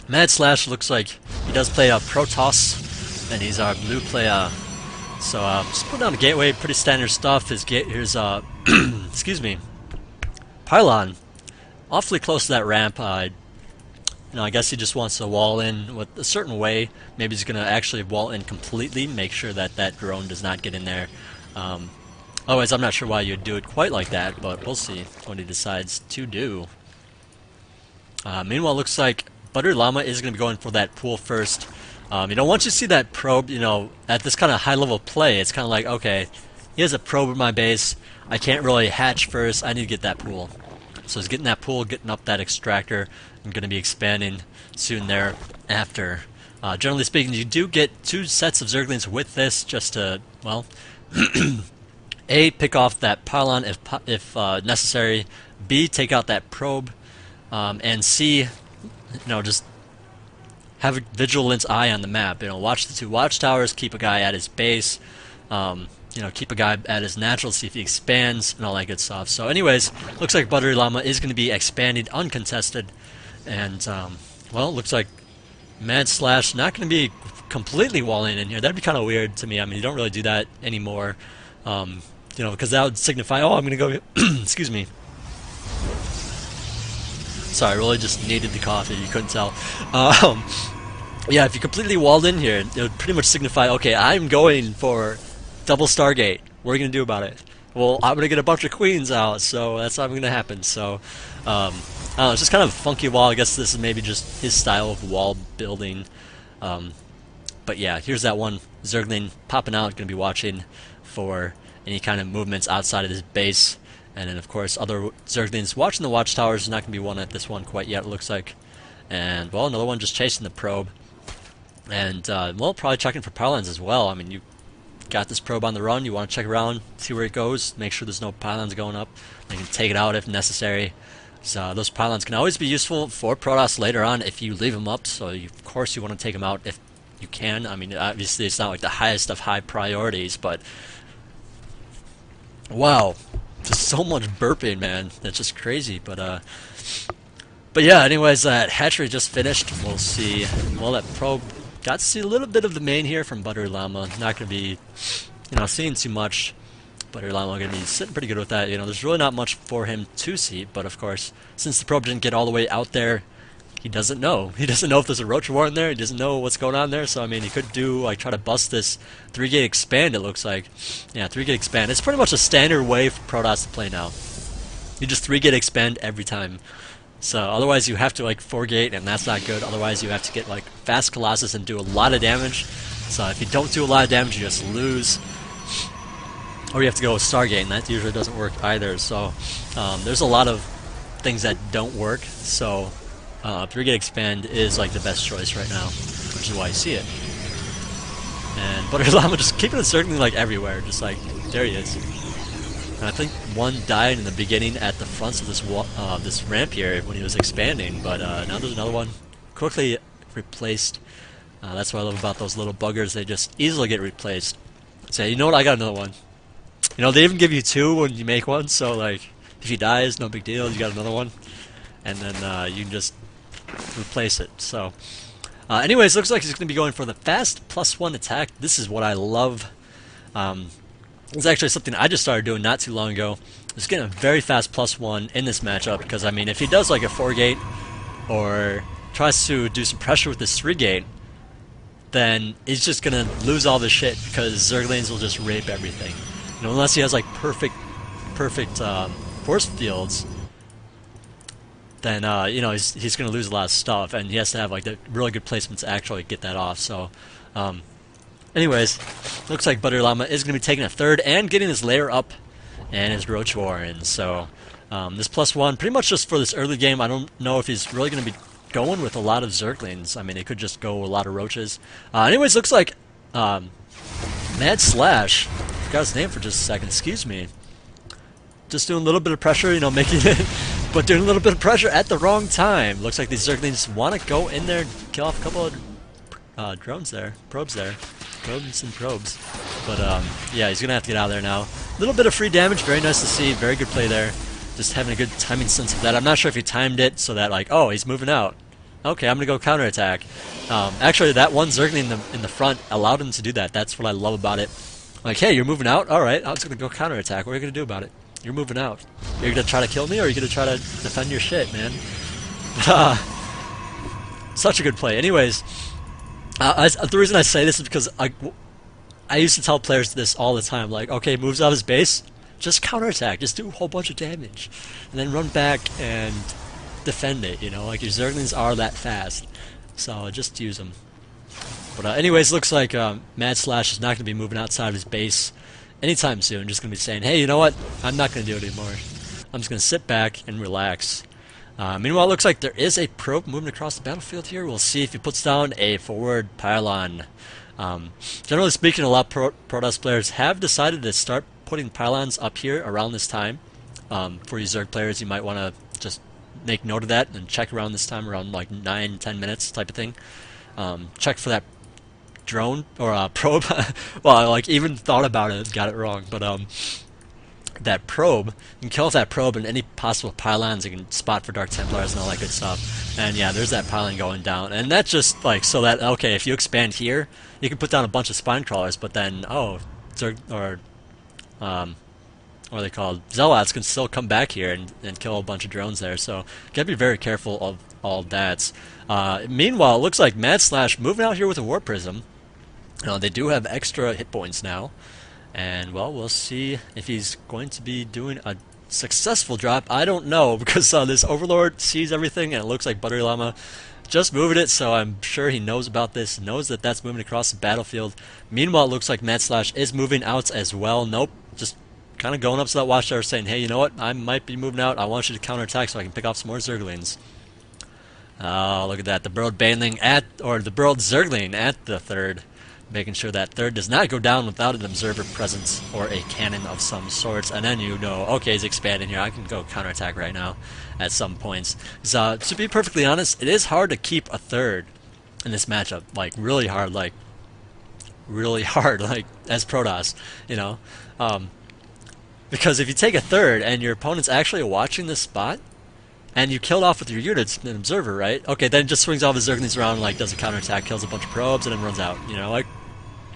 Mad Slash looks like he does play Protoss, and he's our blue player. So, just put down a gateway, pretty standard stuff. Here's excuse me, Pylon. Awfully close to that ramp. I guess he just wants to wall in with a certain way. Maybe he's gonna actually wall in completely, make sure that that drone does not get in there. Otherwise, I'm not sure why you'd do it quite like that, but we'll see what he decides to do. Meanwhile, looks like ButteryLlama is gonna be going for that pool first. Once you see that probe, at this kind of high-level play, it's kind of like, okay, he has a probe in my base. I can't really hatch first. I need to get that pool. So he's getting that pool, getting up that extractor, and going to be expanding soon thereafter. Generally speaking, you do get 2 sets of Zerglings with this, just to, well, A, pick off that pylon if necessary, B, take out that probe, and C, just have a vigilant eye on the map. Watch the 2 watchtowers, keep a guy at his base, keep a guy at his natural, see if he expands, and all that good stuff. So anyways, looks like ButteryLlama is going to be expanding uncontested. And, looks like Mad Slash not going to be completely walling in here. That'd be kind of weird to me. I mean, you don't really do that anymore, because that would signify, oh, I'm going to go, excuse me. Sorry, I really just needed the coffee, you couldn't tell. Yeah, if you completely walled in here, it would pretty much signify, okay, I'm going for double Stargate. What are you going to do about it? Well, I'm going to get a bunch of queens out, so that's not going to happen. So, I don't know, it's just kind of a funky wall. I guess this is maybe just his style of wall building. But yeah, here's that one Zergling popping out, going to be watching for any kind of movements outside of his base. And then, of course, other Zerglings watching the watchtowers. Not going to be one at this one quite yet, it looks like. And, well, another one just chasing the probe. And, probably checking for pylons as well. I mean, you got this probe on the run, you want to check around, see where it goes, make sure there's no pylons going up. You can take it out if necessary. So those pylons can always be useful for Protoss later on if you leave them up, so of course you want to take them out if you can. I mean, obviously it's not like the highest of high priorities, but wow, just so much burping, man. That's just crazy. But yeah, anyways, that hatchery just finished. We'll see. Well, that probe got to see a little bit of the main here from ButteryLlama. Not going to be, seeing too much. ButteryLlama going to be sitting pretty good with that. There's really not much for him to see, but of course, since the probe didn't get all the way out there, he doesn't know. He doesn't know if there's a roach war in there. He doesn't know what's going on there. So, I mean, he could do, like, try to bust this 3-gate expand, it looks like. Yeah, 3-gate expand. It's pretty much a standard way for Protoss to play now. You just 3-gate expand every time. So otherwise you have to like 4-gate, and that's not good. Otherwise you have to get like fast Colossus and do a lot of damage. So if you don't do a lot of damage, you just lose. Or you have to go with Stargate, and that usually doesn't work either. So there's a lot of things that don't work. So 3-gate expand is like the best choice right now, which is why you see it. And ButteryLlama just keeping it circling like everywhere, just like there he is. And I think one died in the beginning at the fronts of this this ramp here when he was expanding, but now there's another one quickly replaced. That's what I love about those little buggers. They just easily get replaced. Say, you know what, I got another one. They even give you 2 when you make one, so like if he dies, no big deal, you got another one. And then you can just replace it. So anyways, looks like he's going to be going for the fast +1 attack. This is what I love. It's actually something I just started doing not too long ago. Just getting a very fast +1 in this matchup, because I mean, if he does like a 4-gate or tries to do some pressure with this 3-gate, then he's just gonna lose all this shit because Zerglings will just rape everything. Unless he has like perfect force fields, then he's gonna lose a lot of stuff, and he has to have like the really good placement to actually get that off. So. Anyways, looks like ButteryLlama is going to be taking a 3rd and getting his layer up and his Roach Warren. So this +1, pretty much just for this early game. I don't know if he's really going to be going with a lot of Zerglings. I mean, he could just go with a lot of Roaches. Anyways, looks like Mad Slash, forgot his name for just a second, excuse me. Just doing a little bit of pressure, making it but doing a little bit of pressure at the wrong time. Looks like these Zerglings want to go in there and kill off a couple of drones there, probes there. Probes and probes. But yeah, he's going to have to get out of there now. A little bit of free damage, very nice to see, very good play there. Just having a good timing sense of that. I'm not sure if he timed it so that like, oh, he's moving out. Okay, I'm going to go counterattack. Actually, that one Zergling in the front allowed him to do that. That's what I love about it. Like, hey, you're moving out? Alright, I was going to go counterattack. What are you going to do about it? You're moving out. You're going to try to kill me, or are you going to try to defend your shit, man? Such a good play. Anyways, the reason I say this is because I used to tell players this all the time. Like, okay, moves out of his base, just counterattack. Just do a whole bunch of damage. And then run back and defend it, you know? Like, your Zerglings are that fast. So, just use them. But anyways, looks like Mad Slash is not going to be moving outside of his base anytime soon. Just going to be saying, hey, you know what? I'm not going to do it anymore. I'm just going to sit back and relax. Meanwhile, it looks like there is a probe moving across the battlefield here. We'll see if he puts down a forward pylon. Generally speaking, a lot of Protoss players have decided to start putting pylons up here around this time. For you Zerg players, you might want to just make note of that and check around this time, around like 9-10 minutes type of thing. Check for that drone or probe. Well, I like even thought about it, got it wrong, but that probe, you can kill off that probe and any possible pylons you can spot for Dark Templars and all that good stuff. And yeah, there's that pylon going down, and that's just like so that okay, if you expand here, you can put down a bunch of spine crawlers, but then Zerg or what are they called? Zealots can still come back here and kill a bunch of drones there. So gotta be very careful of all that. Meanwhile, it looks like Mad Slash moving out here with a Warp Prism. They do have extra hit points now. And, well, we'll see if he's going to be doing a successful drop. I don't know, because this Overlord sees everything, and it looks like ButteryLlama just moving it, so I'm sure he knows about this, knows that that's moving across the battlefield. Meanwhile, it looks like Mad Slash is moving out as well. Nope, just kind of going up to that watchtower saying, hey, you know what, I might be moving out. I want you to counterattack so I can pick off some more Zerglings. Oh, look at that. The Burrowed Baneling the Burrowed Zergling at the third. Making sure that third does not go down without an observer presence or a cannon of some sorts. And then you know, okay, he's expanding here. I can go counterattack right now at some points. So, to be perfectly honest, it is hard to keep a third in this matchup. Like, really hard, like as Protoss, you know. Because if you take a third and your opponent's actually watching this spot, and you kill it off with your units, an observer, right? Okay, then it just swings all his Zerglings around, like does a counterattack, kills a bunch of probes, and then runs out. You know, like,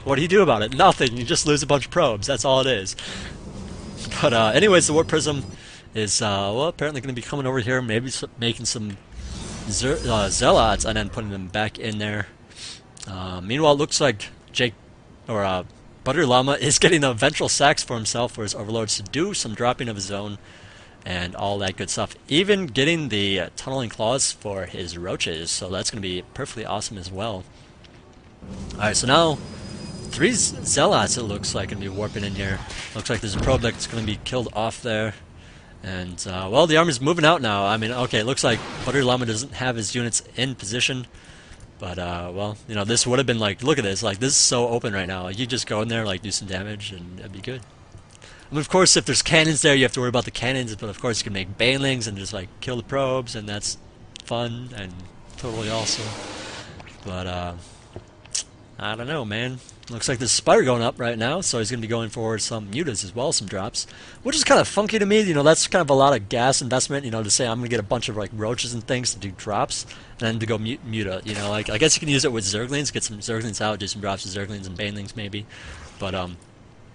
what do you do about it? Nothing. You just lose a bunch of probes. That's all it is. But anyways, the Warp Prism is well, apparently going to be coming over here, maybe making some Zealots, and then putting them back in there. Meanwhile, it looks like ButteryLlama is getting a Ventral Sax for himself, for his Overlords to do some dropping of his own. And all that good stuff. Even getting the Tunneling Claws for his Roaches, so that's going to be perfectly awesome as well. Alright, so now 3 Zealots, it looks like, going to be warping in here. Looks like there's a probe that's going to be killed off there. And, well, the army's moving out now. I mean, okay, it looks like ButteryLlama doesn't have his units in position. But, well, you know, this would have been like, look at this, like, this is so open right now. You just go in there, like, do some damage, and it'd be good. I mean, of course, if there's cannons there, you have to worry about the cannons, but of course you can make banelings and just, like, kill the probes, and that's fun and totally awesome. But, I don't know, man. Looks like there's Spider going up right now, so he's going to be going for some mutas as well, some drops. Which is kind of funky to me, you know, that's kind of a lot of gas investment, you know, to say I'm going to get a bunch of, like, roaches and things to do drops, and then to go muta, you know, like, I guess you can use it with Zerglings, get some Zerglings out, do some drops of Zerglings and banelings maybe, but,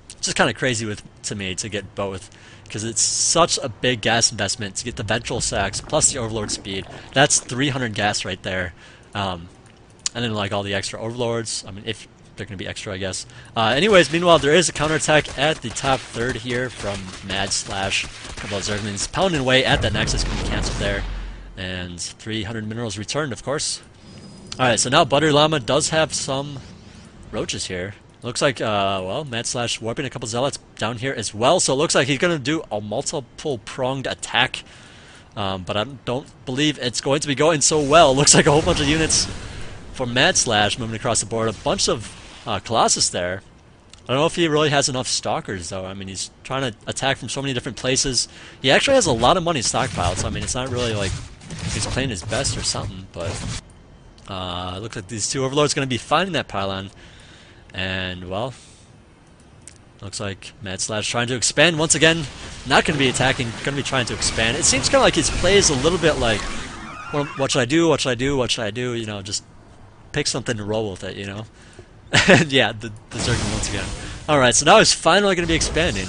it's just kind of crazy to me to get both, because it's such a big gas investment to get the Ventral Sax plus the Overlord speed. That's 300 gas right there, and then like all the extra Overlords. I mean, if they're going to be extra, I guess. Anyways, meanwhile, there is a counterattack at the top third here from Mad Slash. A couple of Zerglings pounding away at that Nexus, going to be cancelled there, and 300 minerals returned, of course. All right, so now ButteryLlama does have some roaches here. Looks like, well, Mad Slash warping a couple Zealots down here as well, so it looks like he's going to do a multiple-pronged attack, but I don't believe it's going to be going so well. Looks like a whole bunch of units for Mad Slash moving across the board, a bunch of Colossus there. I don't know if he really has enough stalkers, though. I mean, he's trying to attack from so many different places. He actually has a lot of money stockpiled, so I mean, it's not really like he's playing his best or something, but it looks like these two overlords are going to be finding that pylon. And, well, looks like Mad Slash trying to expand once again. Not going to be attacking, going to be trying to expand. It seems kind of like his play is a little bit like, well, what should I do, what should I do, what should I do, you know, just pick something to roll with it, you know. And yeah, the Zerglin once again. Alright, so now he's finally going to be expanding.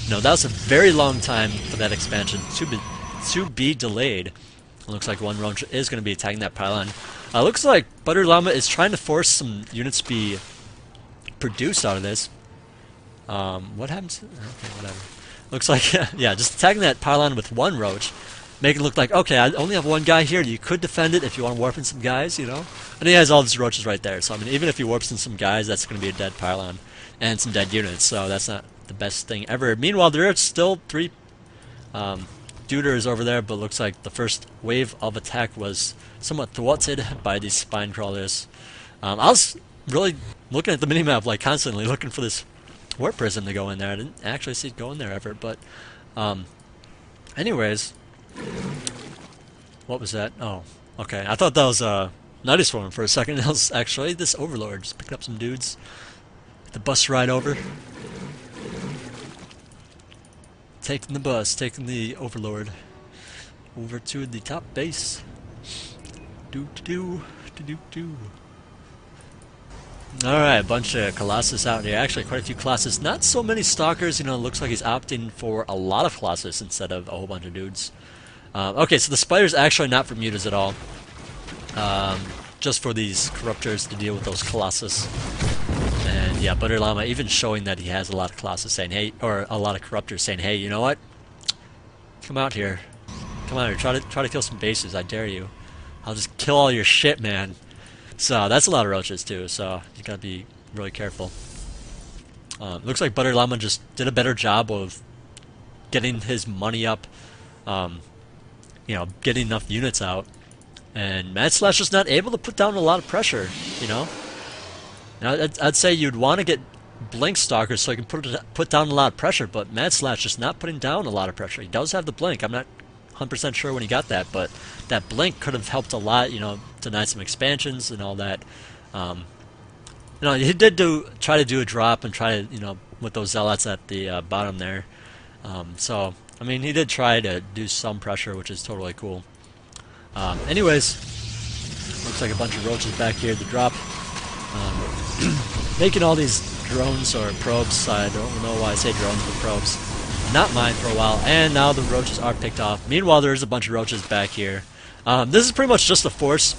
No, that was a very long time for that expansion to be delayed. It looks like one roach is going to be attacking that pylon. Looks like ButteryLlama is trying to force some units to be produced out of this. What happens? Okay, whatever. Looks like, yeah, just attacking that pylon with one roach. Make it look like, okay, I only have one guy here. You could defend it if you want to warp in some guys, you know? And he has all these roaches right there. So, I mean, even if he warps in some guys, that's going to be a dead pylon and some dead units. So that's not the best thing ever. Meanwhile, there are still 3 duders over there, but looks like the first wave of attack was somewhat thwarted by these spine crawlers. I was really looking at the minimap, like, constantly looking for this warp prism to go in there. I didn't actually see it go in there ever, but anyways, what was that? Oh, okay. I thought that was Nutty Swarm for a second. It was actually this Overlord just picking up some dudes. The bus ride over. Taking the bus, taking the Overlord over to the top base. Do. Alright, a bunch of Colossus out here. Actually, quite a few Colossus. Not so many Stalkers. You know, it looks like he's opting for a lot of Colossus instead of a whole bunch of dudes. Okay, so the Spider's actually not for mutas at all. Just for these Corruptors to deal with those Colossus. And yeah, ButteryLlama even showing that he has a lot of Colossus saying, hey, or a lot of Corruptors saying, hey, you know what? Come out here. Come out here. Try to kill some bases. I dare you. I'll just kill all your shit, man. So that's a lot of roaches too, so you gotta be really careful. Looks like ButteryLlama just did a better job of getting his money up, you know, getting enough units out. And Mad Slash just not able to put down a lot of pressure, you know? Now, I'd say you'd want to get Blink Stalkers so you can put down a lot of pressure, but Mad Slash just not putting down a lot of pressure. He does have the Blink. I'm not 100% sure when he got that, but that Blink could have helped a lot, you know, deny some expansions and all that. You know, he did try to do a drop and try to, you know, with those Zealots at the bottom there. So, I mean, he did try to do some pressure, which is totally cool. Anyways, looks like a bunch of roaches back here at the drop. Making all these drones or probes. I don't know why I say drones, but probes. Not mine for a while, and now the roaches are picked off. Meanwhile, there's a bunch of roaches back here. This is pretty much just a force.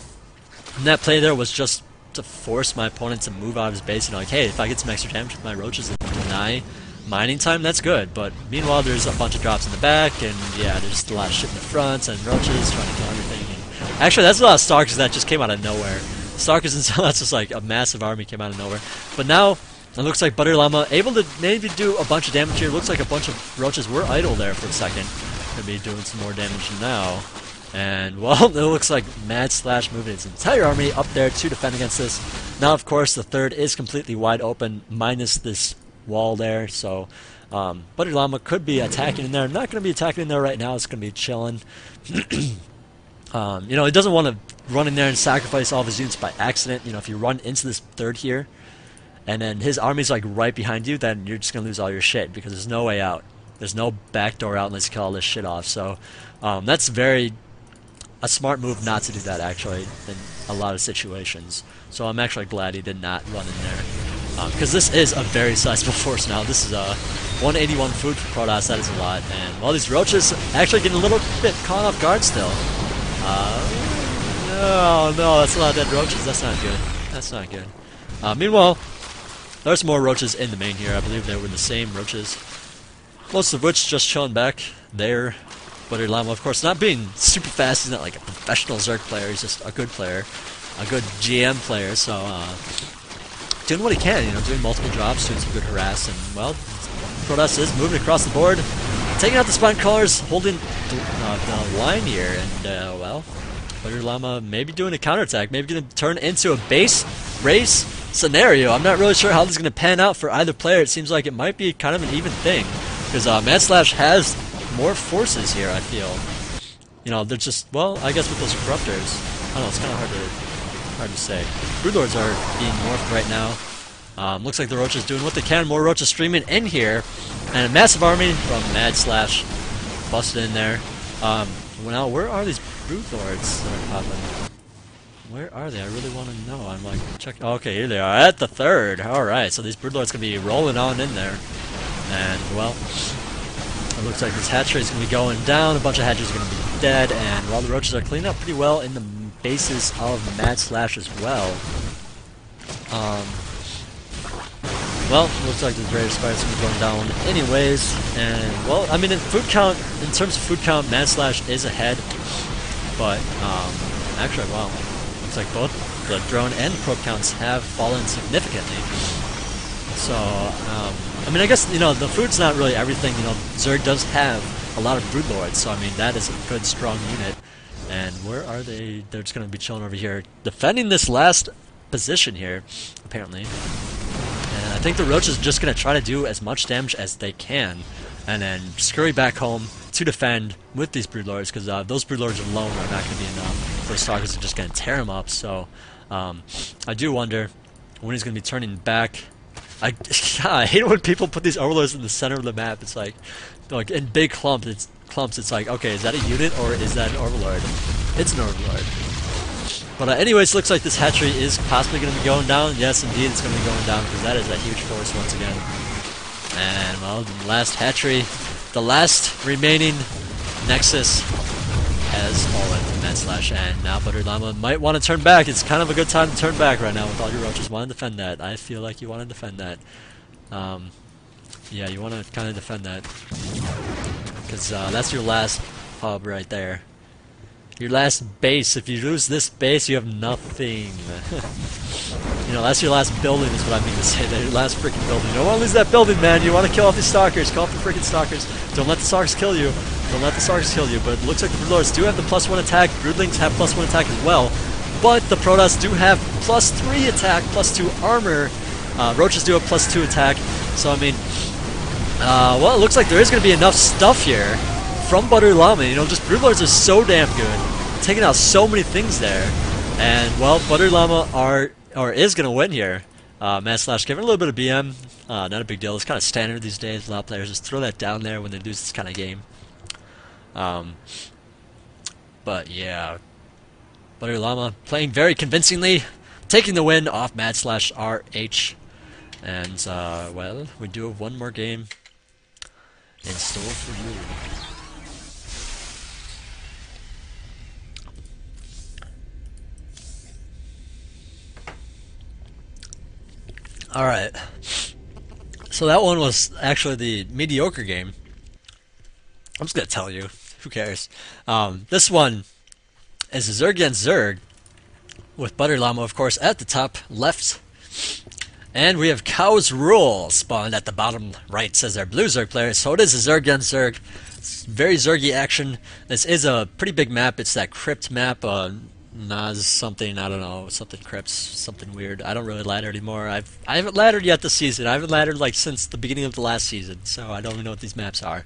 And that play there was just to force my opponent to move out of his base. And like, hey, if I get some extra damage with my roaches and deny mining time, that's good. But meanwhile, there's a bunch of drops in the back, and yeah, there's a lot of shit in the front, and roaches trying to kill everything. And actually, that's a lot of Stalkers that just came out of nowhere. Stalkers and so that's just like a massive army came out of nowhere. But now, it looks like ButteryLlama able to maybe do a bunch of damage here. Looks like a bunch of roaches were idle there for a second. Could be doing some more damage now. And, well, it looks like Mad Slash moving his entire army up there to defend against this. Now, of course, the third is completely wide open, minus this wall there. So, ButteryLlama could be attacking in there. Not going to be attacking in there right now. It's going to be chilling. You know, he doesn't want to run in there and sacrifice all of his units by accident. You know, if you run into this third here, and then his army's like right behind you, then you're just going to lose all your shit because there's no way out. There's no backdoor out unless you kill all this shit off. So that's a smart move not to do that, actually, in a lot of situations. So I'm actually glad he did not run in there. Because this is a very sizable force now. This is 181 food for Protoss. That is a lot. And, well, these roaches actually getting a little bit caught off guard still. No, that's a lot of dead roaches. That's not good. That's not good. Meanwhile, there's more roaches in the main here. I believe they were the same roaches. Most of which just chilling back there. ButteryLlama, of course, not being super fast. He's not like a professional Zerg player. He's just a good player. A good GM player. So, doing what he can, you know, doing multiple drops, doing some good harass. And, well, Protoss is moving across the board. Taking out the spine crawlers, holding the line here. And, well, ButteryLlama maybe doing a counterattack. Maybe going to turn into a base race. scenario. I'm not really sure how this is going to pan out for either player. It seems like it might be kind of an even thing because Mad Slash has more forces here, I feel. You know, they're just, well, I guess with those corruptors, I don't know, it's kind of hard to say. Broodlords are being morphed right now. Looks like the Roach is doing what they can. More Roaches streaming in here, and a massive army from Mad Slash busted in there. Well, now, where are these Broodlords that are popping? Where are they? I really want to know. I'm like, check. Oh, okay, here they are at the third. Alright, so these Broodlords can be rolling on in there. And, well, it looks like this hatchery is going to be going down. A bunch of hatcheries are going to be dead. And while the Roaches are cleaning up pretty well in the bases of Mad Slash as well. Well, looks like this Raider Spider's going to be going down anyways. And, well, I mean, in food count, in terms of food count, Mad Slash is ahead. But, actually, wow. Looks like both the drone and the probe counts have fallen significantly. So, I mean, I guess, you know, the food's not really everything. You know, Zerg does have a lot of Broodlords, so, I mean, that is a good, strong unit. And where are they? They're just going to be chilling over here, defending this last position here, apparently. And I think the Roach is just going to try to do as much damage as they can, and then scurry back home to defend with these Broodlords, because those Broodlords alone are not going to be enough for Stalkers to just going to tear him up. So I do wonder when he's going to be turning back. I hate it when people put these Overlords in the center of the map. It's like in big clumps. It's like, okay, is that a unit or is that an Overlord? It's an Overlord. But anyways, looks like this hatchery is possibly going to be going down. Yes, indeed, it's going to be going down because that is a huge force once again. And, well, the last hatchery, the last remaining Nexus has fallen from Mad Slash. And now ButteryLlama might want to turn back. It's kind of a good time to turn back right now with all your Roaches. Want to defend that. I feel like you want to defend that. Yeah, you want to kind of defend that. Because that's your last hub right there. Your last base. If you lose this base, you have nothing. You know, that's your last building is what I mean to say. Your last freaking building. You don't want to lose that building, man. You want to kill off these Stalkers. Kill off the freaking Stalkers. Don't let the Stalkers kill you. Don't let the Stalkers kill you. But it looks like the Broodlords do have the +1 attack. Broodlings have +1 attack as well. But the Protoss do have +3 attack, +2 armor. Roaches do have +2 attack. So, I mean, well, it looks like there is going to be enough stuff here from ButteryLlama. You know, just Broodlords are so damn good, taking out so many things there. And, well, ButteryLlama is going to win here. Mad Slash giving a little bit of BM. Not a big deal. It's kind of standard these days. A lot of players just throw that down there when they lose this kind of game. But, yeah. ButteryLlama playing very convincingly, taking the win off Mad Slash RH. And, well, we do have one more game in store for you. Alright. So that one was actually the mediocre game. I'm just gonna tell you. Who cares? This one is a Zerg against Zerg, with ButteryLlama, of course, at the top left. And we have Cow's Rule spawned at the bottom right, says our blue Zerg player. So it is a Zerg against Zerg. It's very Zergy action. This is a pretty big map. It's that crypt map. Nas something, I don't know, something crypts, something weird. I don't really ladder anymore. I haven't laddered yet this season. I haven't laddered like since the beginning of the last season, so I don't even know what these maps are.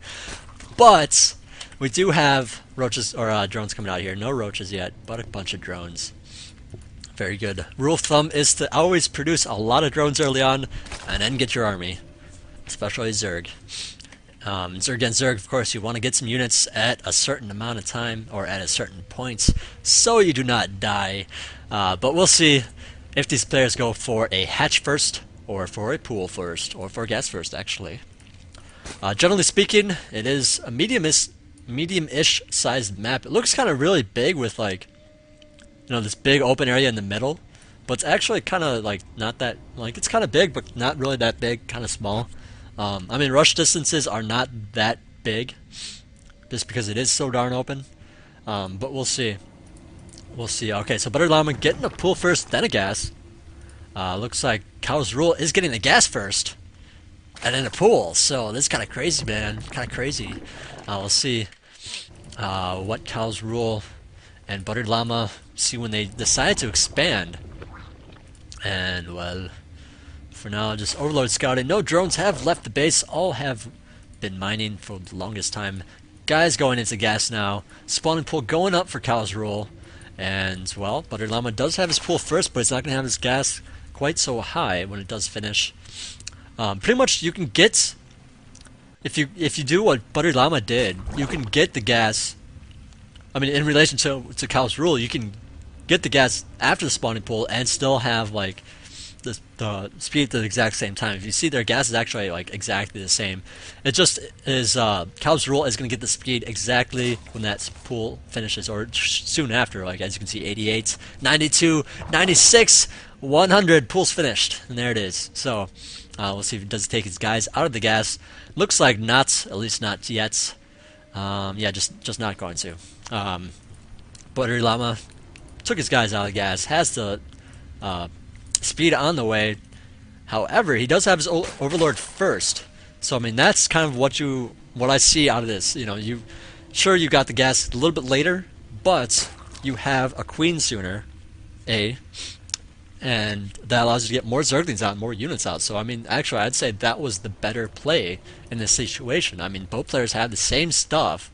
But we do have roaches or drones coming out here. No roaches yet, but a bunch of drones. Very good. Rule of thumb is to always produce a lot of drones early on, and then get your army, especially Zerg. Zerg against Zerg, of course, you want to get some units at a certain amount of time, or at a certain point, so you do not die. But we'll see if these players go for a hatch first, or for a pool first, or for a gas first, actually. Generally speaking, it is a medium-ish sized map. It looks kind of really big with, like, you know, this big open area in the middle, but it's actually kind of, like, not that, like, it's kind of big, but not really that big, kind of small. I mean, rush distances are not that big, just because it is so darn open. But we'll see. We'll see. Okay, so ButteryLlama getting a pool first, then a gas. Looks like Cow's Rule is getting a gas first, and then a pool. So this is kind of crazy, man. Kind of crazy. We'll see what Cow's Rule and ButteryLlama see when they decide to expand. And, well, for now, just Overlord scouting. No drones have left the base. All have been mining for the longest time. Guys going into gas now. Spawning pool going up for Cow's Rule. And, well, ButteryLlama does have his pool first, but it's not going to have his gas quite so high when it does finish. Pretty much you can get, if you do what ButteryLlama did, you can get the gas. I mean, in relation to Cow's Rule, you can get the gas after the spawning pool and still have like the speed at the exact same time. If you see, their gas is actually like exactly the same. It just is Cow's Rule is going to get the speed exactly when that pool finishes, or soon after. Like, as you can see, 88, 92, 96, 100 pools finished, and there it is. So we'll see if it does take his guys out of the gas. Looks like not, at least not yet. Yeah, just not going to. ButteryLlama took his guys out of the gas, has the speed on the way. However, he does have his Overlord first. So I mean, that's kind of what I see out of this. You know, you got the gas a little bit later, but you have a Queen sooner, and that allows you to get more Zerglings out, more units out. So I mean, actually, I'd say that was the better play in this situation. I mean, both players had the same stuff,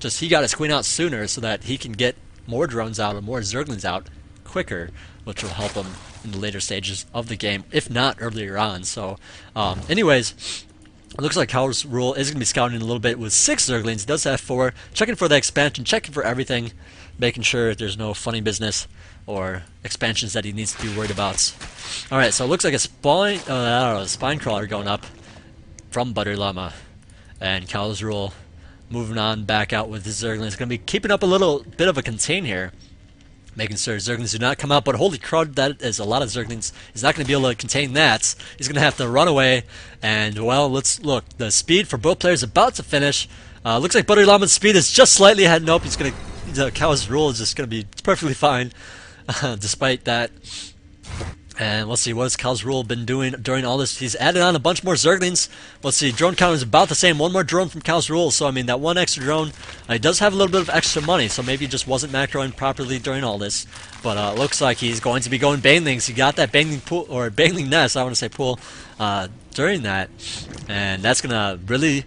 just he got his Queen out sooner so that he can get more drones out and more Zerglings out quicker, which will help him in the later stages of the game, if not earlier on. So anyways, it looks like Cow's Rule is going to be scouting a little bit with 6 Zerglings. He does have 4. Checking for the expansion, checking for everything, making sure there's no funny business or expansions that he needs to be worried about. Alright, so it looks like a spine crawler going up from ButteryLlama. And Cow's Rule moving on back out with his Zerglings. Going to be keeping up a little bit of a contain here, making sure Zerglings do not come out. But holy crud, that is a lot of Zerglings. He's not going to be able to contain that. He's going to have to run away. And, well, let's look. The speed for both players about to finish. Looks like ButteryLlama's speed is just slightly ahead. Nope, he's going to... Cow's Rule is just going to be perfectly fine despite that. And let's see, what has Cow's Rule been doing during all this? He's added on a bunch more Zerglings. Let's see, drone count is about the same. One more drone from Cow's Rule. So, I mean, that one extra drone, he does have a little bit of extra money. So maybe he just wasn't macroing properly during all this. But looks like he's going to be going banelings. He got that bangling pool, or bangling nest, I want to say pool, during that. And that's going to really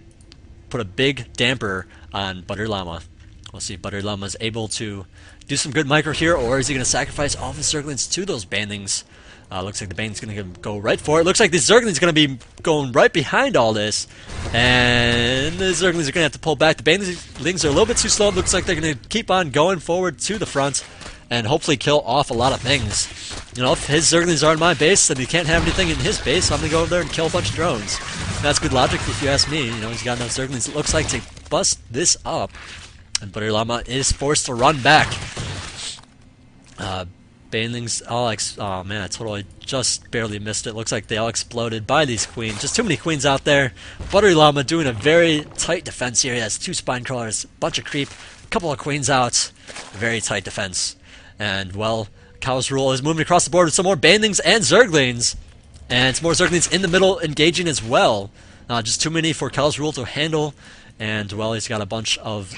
put a big damper on ButteryLlama. We'll see if ButteryLlama is able to do some good micro here, or is he going to sacrifice all of his Zerglings to those banelings? Looks like the Bane's going to go right for it. Looks like the Zergling's going to be going right behind all this. And the Zerglings are going to have to pull back. The Banelings are a little bit too slow. It looks like they're going to keep on going forward to the front and hopefully kill off a lot of things. You know, if his Zerglings are in my base, then he can't have anything in his base, so I'm going to go over there and kill a bunch of drones. That's good logic if you ask me. You know, he's got enough Zerglings, it looks like, to bust this up. And ButteryLlama is forced to run back. Banelings all oh man, I totally just barely missed it. Looks like they all exploded by these queens. Just too many queens out there. ButteryLlama doing a very tight defense here. He has 2 spine crawlers, a bunch of creep, a couple of queens out. Very tight defense. And, well, Cow's Rule is moving across the board with some more Banelings and Zerglings. And some more Zerglings in the middle engaging as well. Just too many for Cow's Rule to handle. And, well, he's got a bunch of